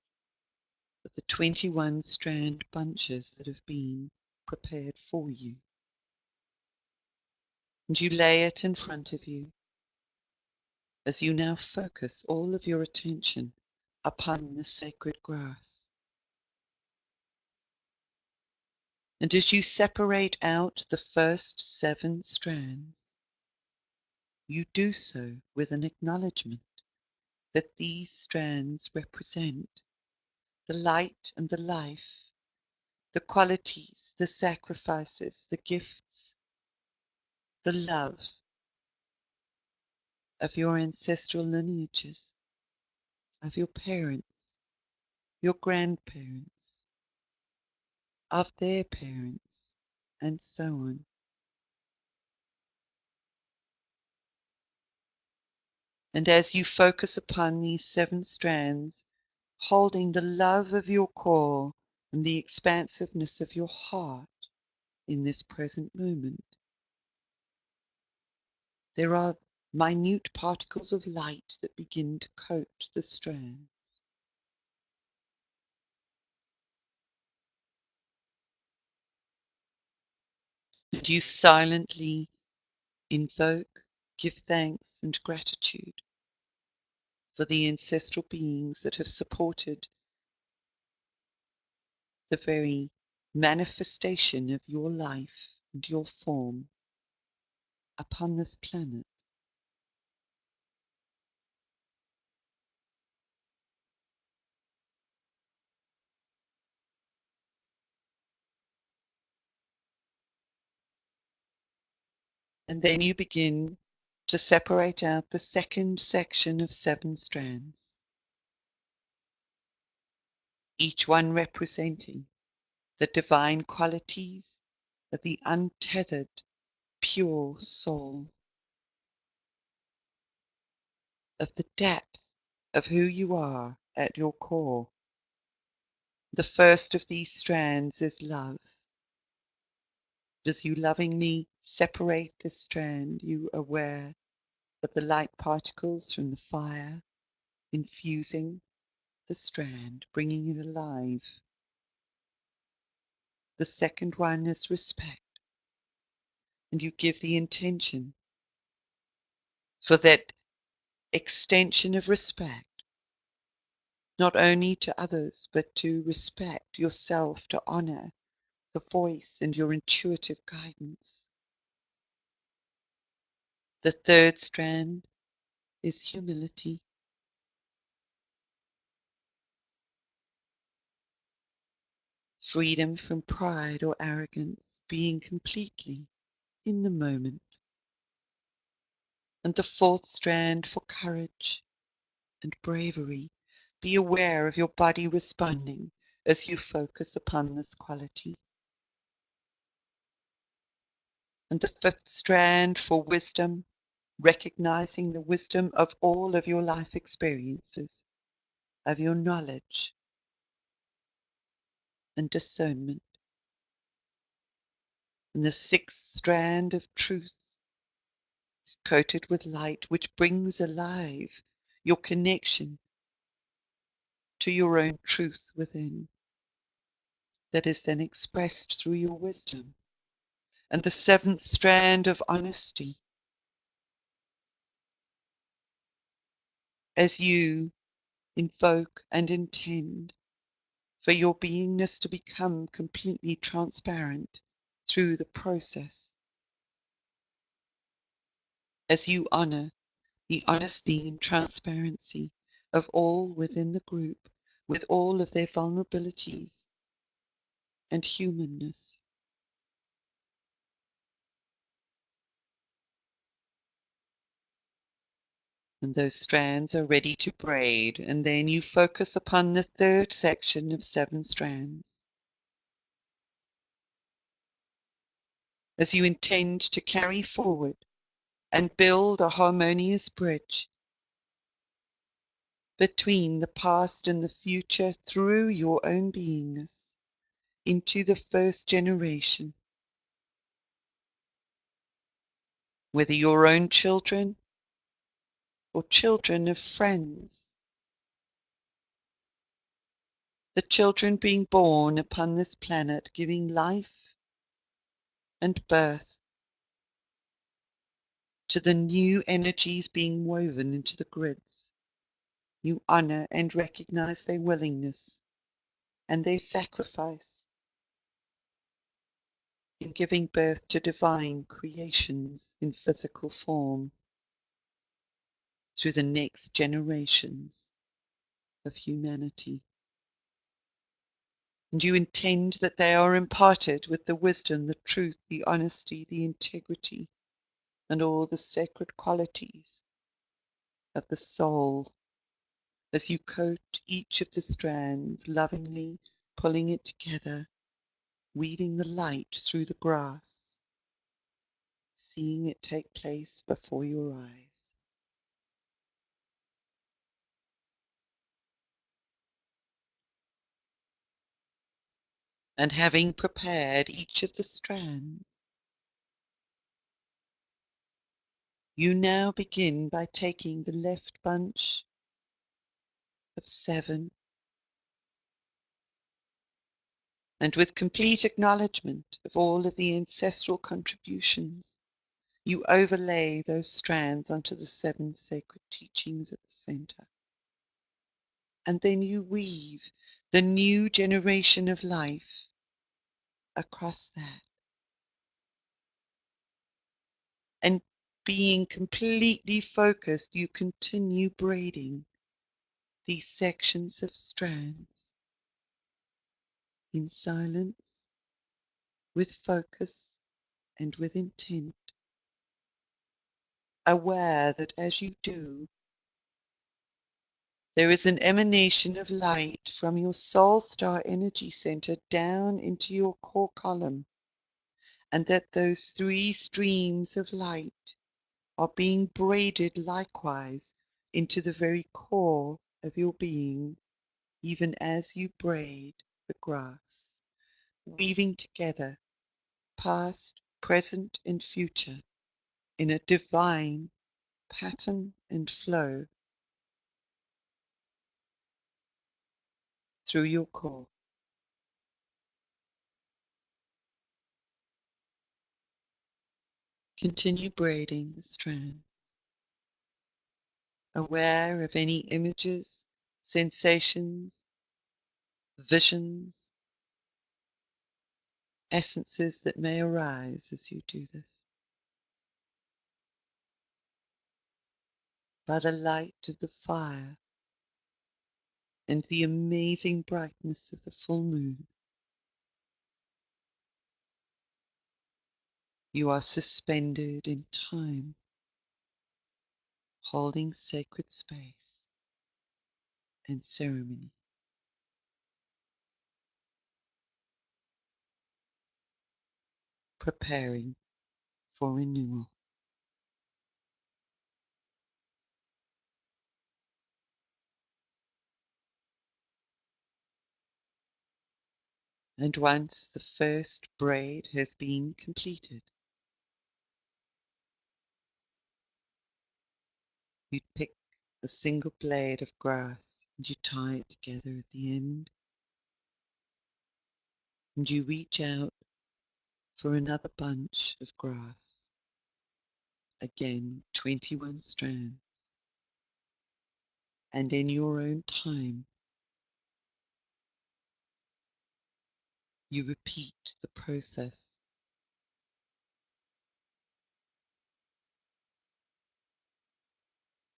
of the 21 strand bunches that have been prepared for you. And you lay it in front of you as you now focus all of your attention upon the sacred grass. And as you separate out the first 7 strands, you do so with an acknowledgement that these strands represent the light and the life, the qualities, the sacrifices, the gifts, the love of your ancestral lineages, of your parents, your grandparents, of their parents, and so on. And as you focus upon these 7 strands, holding the love of your core and the expansiveness of your heart in this present moment, there are minute particles of light that begin to coat the strand. And you silently invoke, give thanks and gratitude for the ancestral beings that have supported the very manifestation of your life and your form upon this planet. And then you begin to separate out the second section of 7 strands, each one representing the divine qualities of the untethered, pure soul, of the depth of who you are at your core. The first of these strands is love. As you lovingly separate this strand, you are aware of the light particles from the fire infusing the strand, bringing it alive. The second one is respect, and you give the intention for that extension of respect, not only to others, but to respect yourself, to honor the voice and your intuitive guidance. The third strand is humility. Freedom from pride or arrogance, being completely in the moment. And the fourth strand for courage and bravery. Be aware of your body responding as you focus upon this quality. And the fifth strand for wisdom, recognizing the wisdom of all of your life experiences, of your knowledge and discernment. And the sixth strand of truth is coated with light, which brings alive your connection to your own truth within, that is then expressed through your wisdom. And the seventh strand of honesty, as you invoke and intend for your beingness to become completely transparent through the process, as you honor the honesty and transparency of all within the group, with all of their vulnerabilities and humanness. And those strands are ready to braid, and then you focus upon the third section of 7 strands. As you intend to carry forward and build a harmonious bridge between the past and the future through your own beingness into the first generation, whether your own children or children of friends, the children being born upon this planet, giving life and birth to the new energies being woven into the grids. You honor and recognize their willingness and their sacrifice in giving birth to divine creations in physical form through the next generations of humanity. And you intend that they are imparted with the wisdom, the truth, the honesty, the integrity, and all the sacred qualities of the soul, as you coat each of the strands, lovingly pulling it together, weaving the light through the grass, seeing it take place before your eyes. And having prepared each of the strands, you now begin by taking the left bunch of 7, and with complete acknowledgement of all of the ancestral contributions, you overlay those strands onto the 7 sacred teachings at the center. And then you weave the new generation of life across that. And being completely focused, you continue braiding these sections of strands in silence, with focus and with intent, aware that as you do, there is an emanation of light from your soul star energy center down into your core column, and that those 3 streams of light are being braided likewise into the very core of your being, even as you braid the grass, weaving together past, present, and future in a divine pattern and flow through your core. Continue braiding the strand, aware of any images, sensations, visions, essences that may arise as you do this. By the light of the fire and the amazing brightness of the full moon, you are suspended in time, holding sacred space and ceremony, preparing for renewal. And once the first braid has been completed, you pick a single blade of grass and you tie it together at the end, and you reach out for another bunch of grass. Again, 21 strands. And in your own time, you repeat the process,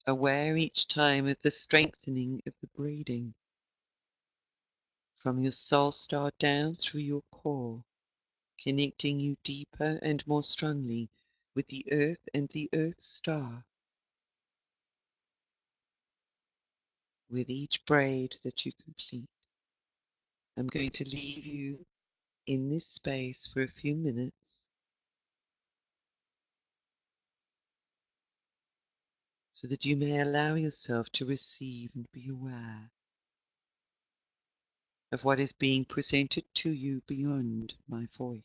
aware each time of the strengthening of the braiding from your soul star down through your core, connecting you deeper and more strongly with the earth and the earth star. With each braid that you complete, I'm going to leave you in this space for a few minutes so that you may allow yourself to receive and be aware of what is being presented to you beyond my voice.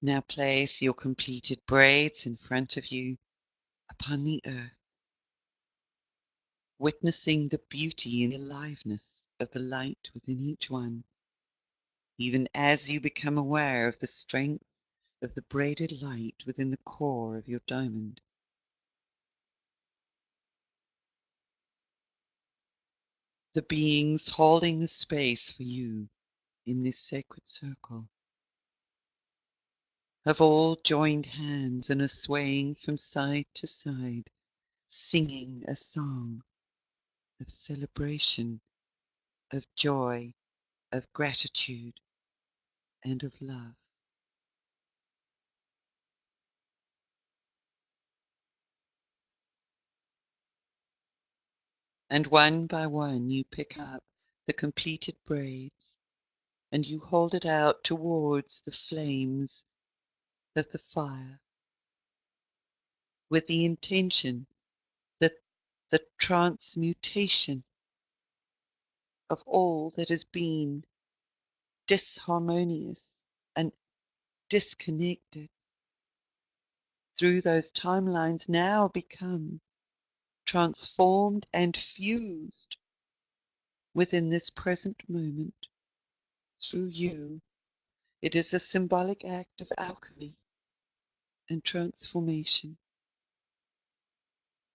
Now place your completed braids in front of you upon the earth, witnessing the beauty and aliveness of the light within each one, even as you become aware of the strength of the braided light within the core of your diamond. The beings holding the space for you in this sacred circle have all joined hands and are swaying from side to side, singing a song of celebration, of joy, of gratitude, and of love. And one by one you pick up the completed braids and you hold it out towards the flames of the fire with the intention that the transmutation of all that has been disharmonious and disconnected through those timelines now become transformed and fused within this present moment through you. It is a symbolic act of alchemy and transformation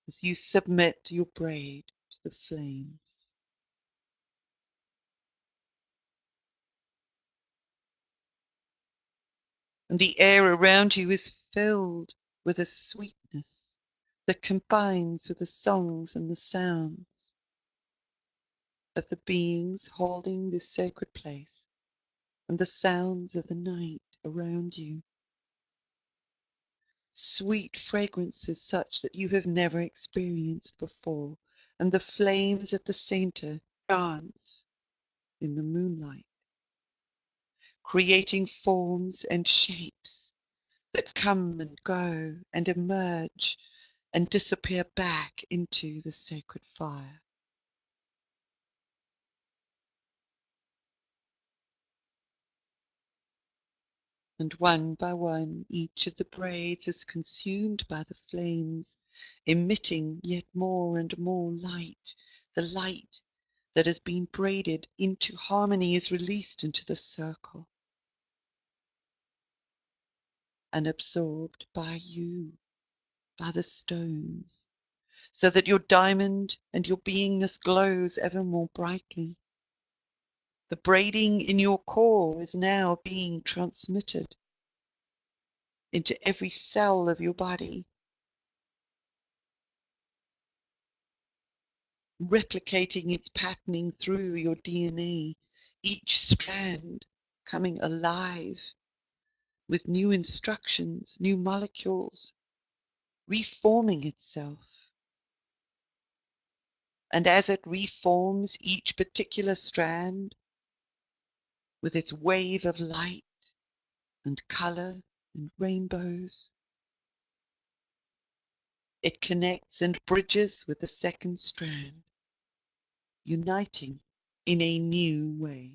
as you submit your braid to the flames. And the air around you is filled with a sweetness that combines with the songs and the sounds of the beings holding this sacred place and the sounds of the night around you. Sweet fragrances such that you have never experienced before, and the flames at the center dance in the moonlight, creating forms and shapes that come and go and emerge and disappear back into the sacred fire. And one by one, each of the braids is consumed by the flames, emitting yet more and more light. The light that has been braided into harmony is released into the circle and absorbed by you, by the stones, so that your diamond and your beingness glows ever more brightly. The braiding in your core is now being transmitted into every cell of your body, replicating its patterning through your DNA, each strand coming alive with new instructions, new molecules, reforming itself. And as it reforms each particular strand with its wave of light and color and rainbows, it connects and bridges with the second strand, uniting in a new way,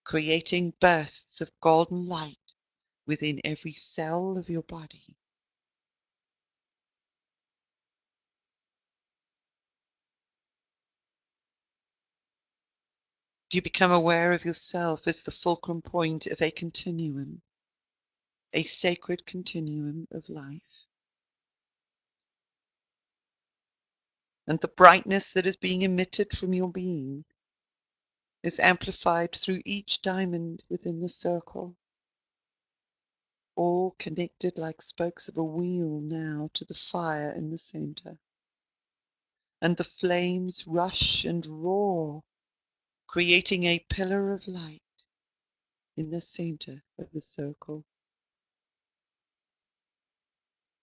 creating bursts of golden light within every cell of your body. You become aware of yourself as the fulcrum point of a continuum, a sacred continuum of life. And the brightness that is being emitted from your being is amplified through each diamond within the circle, all connected like spokes of a wheel now to the fire in the center. And the flames rush and roar, creating a pillar of light in the center of the circle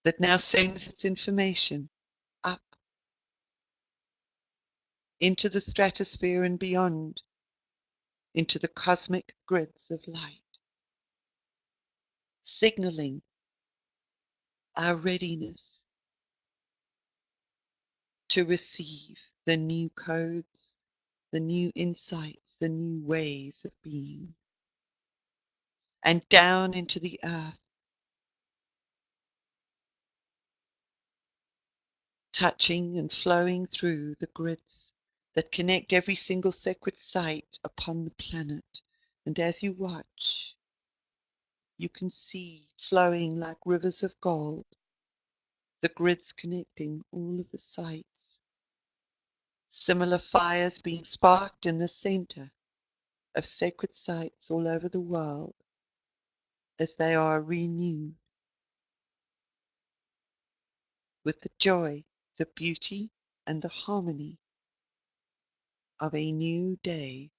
that now sends its information up into the stratosphere and beyond, into the cosmic grids of light, signaling our readiness to receive the new codes, the new insights, the new ways of being. and down into the earth, touching and flowing through the grids that connect every single sacred site upon the planet. And as you watch, you can see flowing like rivers of gold, the grids connecting all of the sites, similar fires being sparked in the center of sacred sites all over the world as they are renewed with the joy, the beauty, and the harmony of a new day,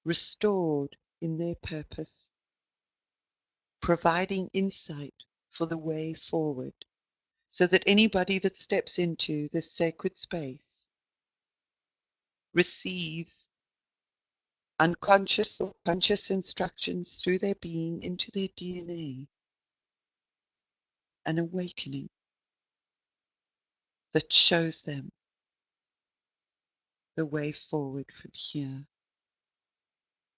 restored in their purpose, providing insight for the way forward, so that anybody that steps into this sacred space receives unconscious or conscious instructions through their being into their DNA, an awakening that shows them the way forward from here,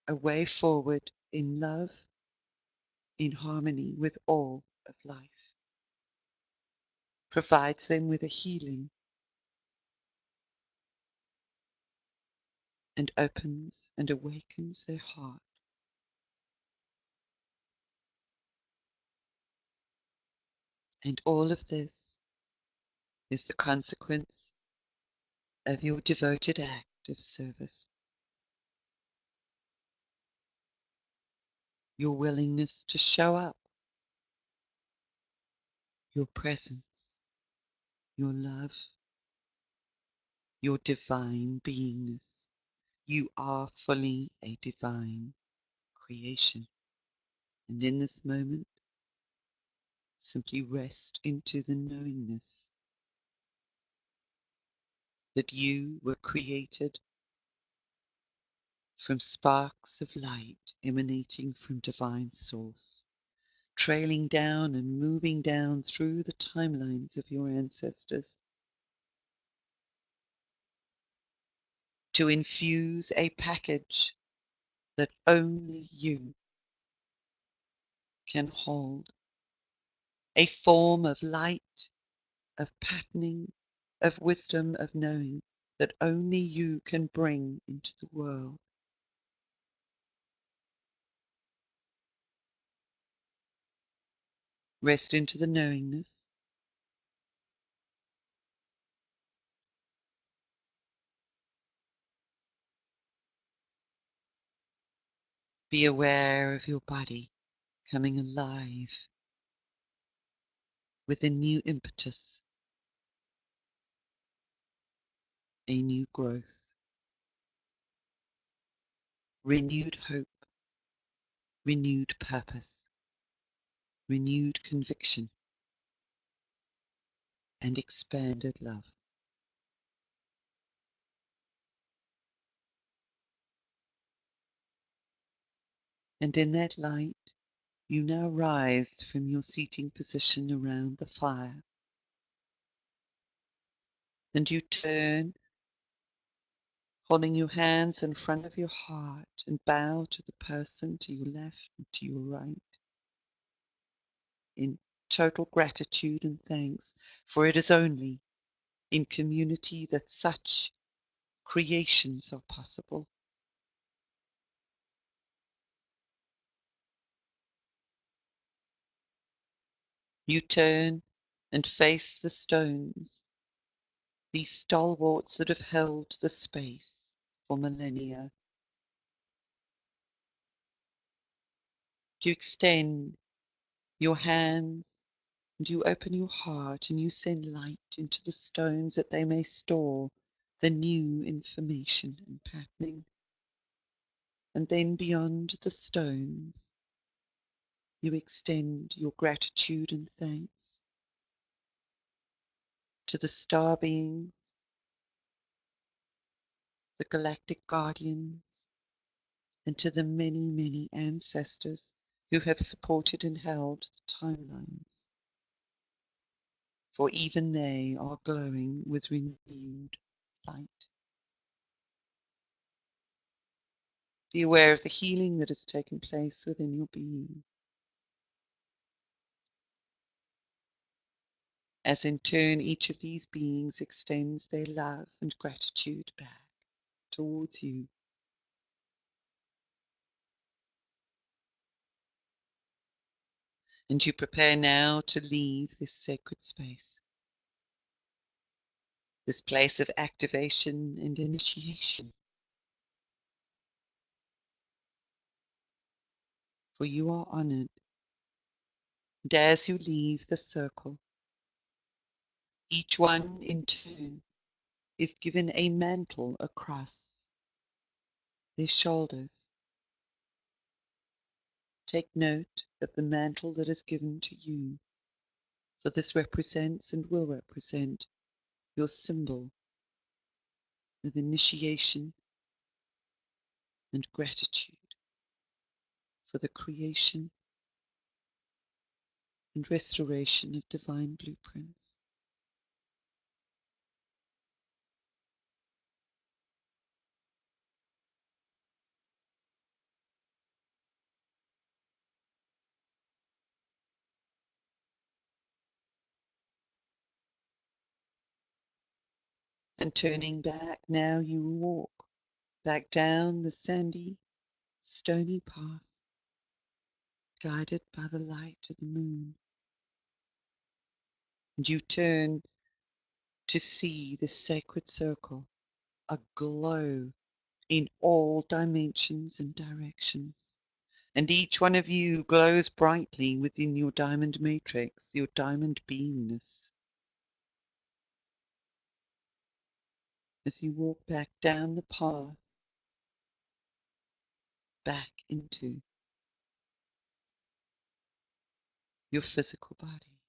a way forward in love, in harmony with all of life, provides them with a healing and opens and awakens their heart. And all of this is the consequence of your devoted act of service, your willingness to show up, your presence, your love, your divine beingness. You are fully a divine creation. And in this moment, simply rest into the knowingness that you were created from sparks of light emanating from divine source, trailing down and moving down through the timelines of your ancestors to infuse a package that only you can hold, a form of light, of patterning, of wisdom, of knowing that only you can bring into the world. Rest into the knowingness. Be aware of your body coming alive with a new impetus, a new growth, renewed hope, renewed purpose, renewed conviction, and expanded love. And in that light, you now rise from your seating position around the fire, and you turn, holding your hands in front of your heart, and bow to the person to your left and to your right in total gratitude and thanks, for it is only in community that such creations are possible. You turn and face the stones, these stalwarts that have held the space for millennia. You extend your hand and you open your heart and you send light into the stones that they may store the new information and patterning. And then beyond the stones, you extend your gratitude and thanks to the star beings, the galactic guardians, and to the many, many ancestors who have supported and held the timelines. For even they are glowing with renewed light. Be aware of the healing that has taken place within your being, as in turn each of these beings extends their love and gratitude back towards you. And you prepare now to leave this sacred space, this place of activation and initiation. For you are honored. And as you leave the circle, each one in turn is given a mantle across their shoulders. Take note of the mantle that is given to you, for this represents and will represent your symbol of initiation and gratitude for the creation and restoration of divine blueprints. And turning back, now you walk back down the sandy, stony path, guided by the light of the moon. And you turn to see the sacred circle aglow in all dimensions and directions. And each one of you glows brightly within your diamond matrix, your diamond beingness. As you walk back down the path, back into your physical body,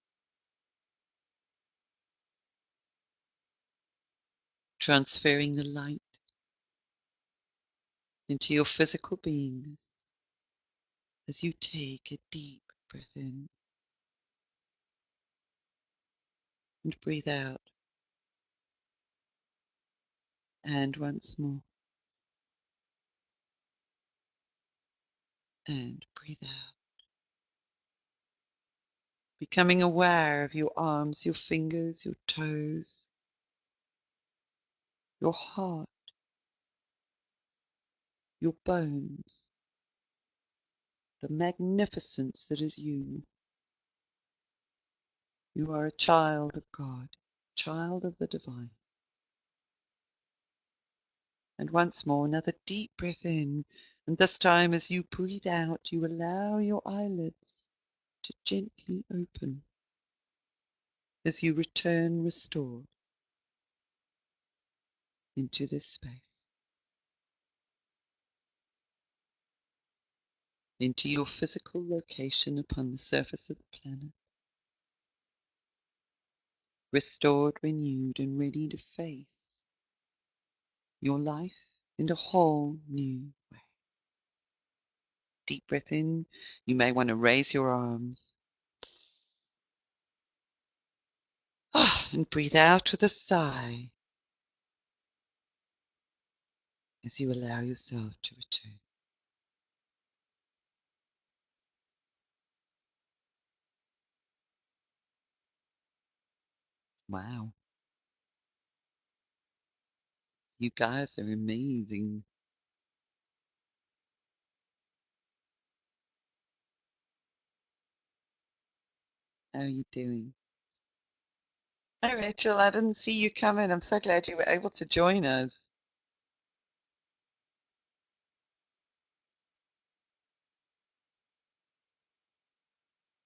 transferring the light into your physical being as you take a deep breath in and breathe out. And once more, and breathe out. Becoming aware of your arms, your fingers, your toes, your heart, your bones, the magnificence that is you. You are a child of God, child of the divine. And once more, another deep breath in. And this time, as you breathe out, you allow your eyelids to gently open as you return restored into this space, into your physical location upon the surface of the planet, restored, renewed, and ready to face your life in a whole new way. Deep breath in. You may want to raise your arms. And breathe out with a sigh as you allow yourself to return. Wow. You guys are amazing. How are you doing? Hi, Rachel. I didn't see you coming. I'm so glad you were able to join us.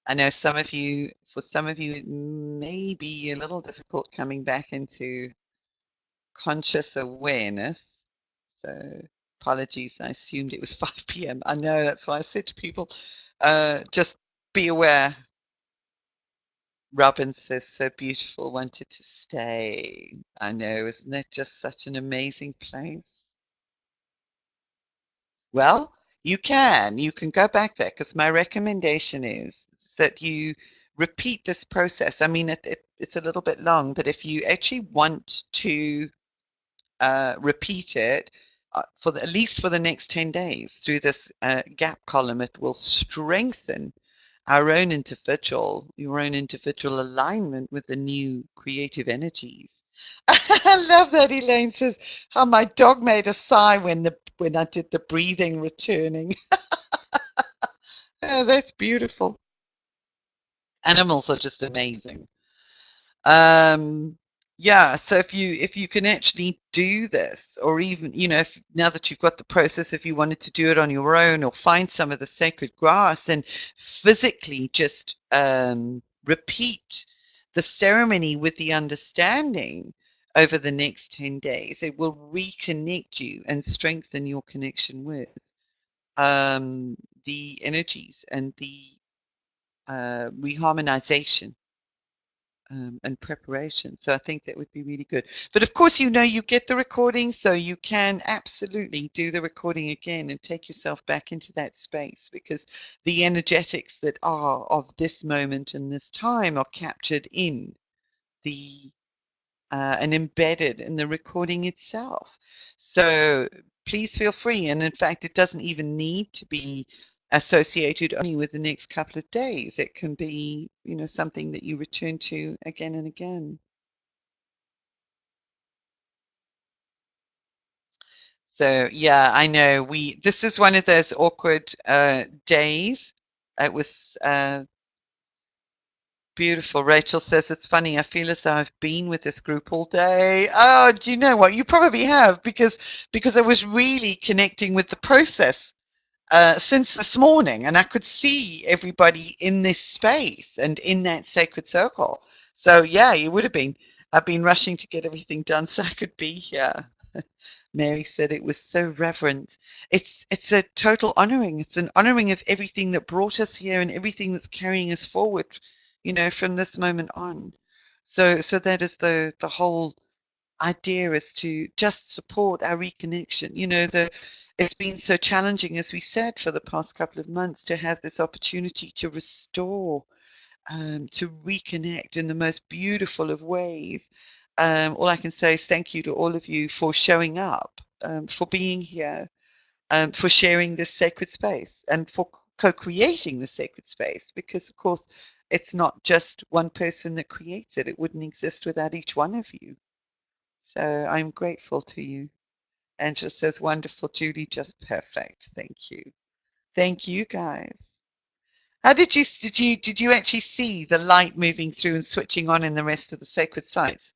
I know for some of you, it may be a little difficult coming back into conscious awareness. So apologies. I assumed it was 5 p.m. I know, that's why I said to people, just be aware. Robin says, so beautiful, wanted to stay. I know, isn't it just such an amazing place? Well, you can go back there because my recommendation is that you repeat this process. I mean, it's a little bit long, but if you actually want to repeat it, at least for the next 10 days through this gap column. It will strengthen your own individual alignment with the new creative energies. I love that Elaine says how my dog made a sigh when I did the breathing returning. Oh, that's beautiful. Animals are just amazing. Um, yeah, so if you can actually do this, or even, if now that you've got the process, if you wanted to do it on your own or find some of the sacred grass and physically just repeat the ceremony with the understanding over the next 10 days, it will reconnect you and strengthen your connection with the energies and the reharmonization and preparation. So I think that would be really good. But of course, you get the recording, so you can absolutely do the recording again and take yourself back into that space, because the energetics that are of this moment and this time are captured in the and embedded in the recording itself. So please feel free. And in fact, it doesn't even need to be associated only with the next couple of days. It can be, something that you return to again and again. So yeah, I know this is one of those awkward days. It was beautiful. Rachel says, it's funny. I feel as though I've been with this group all day. Oh, do you know what? You probably have, because I was really connecting with the process since this morning, and I could see everybody in this space and in that sacred circle. So yeah, you would have been. I've been rushing to get everything done so I could be here. Mary said it was so reverent. It's a total honoring. It's an honoring of everything that brought us here and everything that's carrying us forward, from this moment on. So that is the whole idea, is to just support our reconnection. It's been so challenging, as we said, for the past couple of months, to have this opportunity to restore, to reconnect in the most beautiful of ways. All I can say is thank you to all of you for showing up, for being here, for sharing this sacred space, and for co-creating the sacred space. Because, of course, it's not just one person that creates it. It wouldn't exist without each one of you. So I'm grateful to you. Angela says, wonderful, Judy, just perfect. Thank you. Thank you, guys. How did you actually see the light moving through and switching on in the rest of the sacred sites?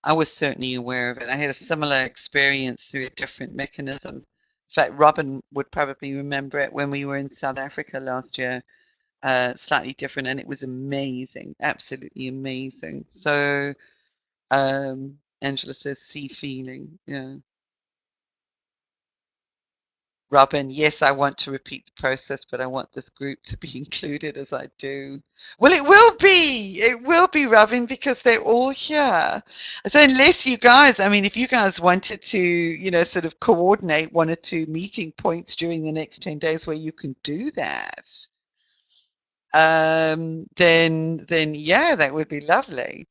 I was certainly aware of it. I had a similar experience through a different mechanism. In fact, Robin would probably remember it when we were in South Africa last year. Slightly different, and it was amazing, absolutely amazing. So, Angela says, "See feeling." Yeah. Robin, yes, I want to repeat the process, but I want this group to be included as I do. Well, it will be. It will be, Robin, because they're all here. So unless you guys, I mean, if you guys wanted to, sort of coordinate one or two meeting points during the next 10 days where you can do that, then yeah, that would be lovely.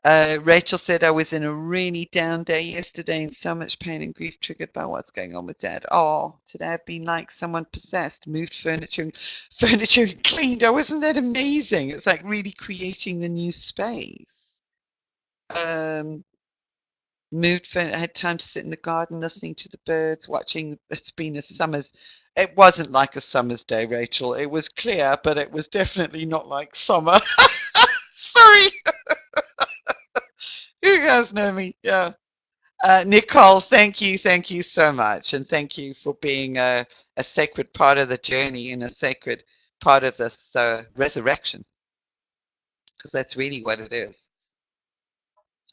Rachel said, I was in a really down day yesterday and so much pain and grief triggered by what's going on with Dad. Oh, today I've been like someone possessed, moved furniture and cleaned. Oh, isn't that amazing? It's like really creating the new space. Um, I had time to sit in the garden, listening to the birds, watching. It's been a summer's. It wasn't like a summer's day, Rachel. It was clear, but it was definitely not like summer. Sorry, you guys know me. Yeah. Nicole, thank you so much. And thank you for being a sacred part of the journey and a sacred part of this resurrection, because that's really what it is.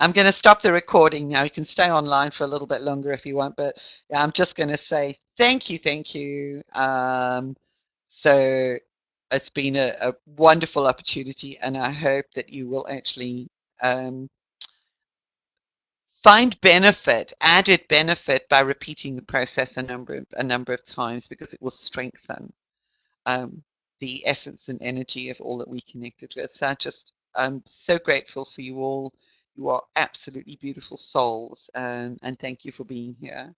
I'm going to stop the recording now. You can stay online for a little bit longer if you want, but yeah, I'm just going to say thank you, thank you. So it's been a wonderful opportunity, and I hope that you will actually um, find benefit, added benefit, by repeating the process a number of times, because it will strengthen um, the essence and energy of all that we connected with. So I'm so grateful for you all, You are absolutely beautiful souls, and thank you for being here.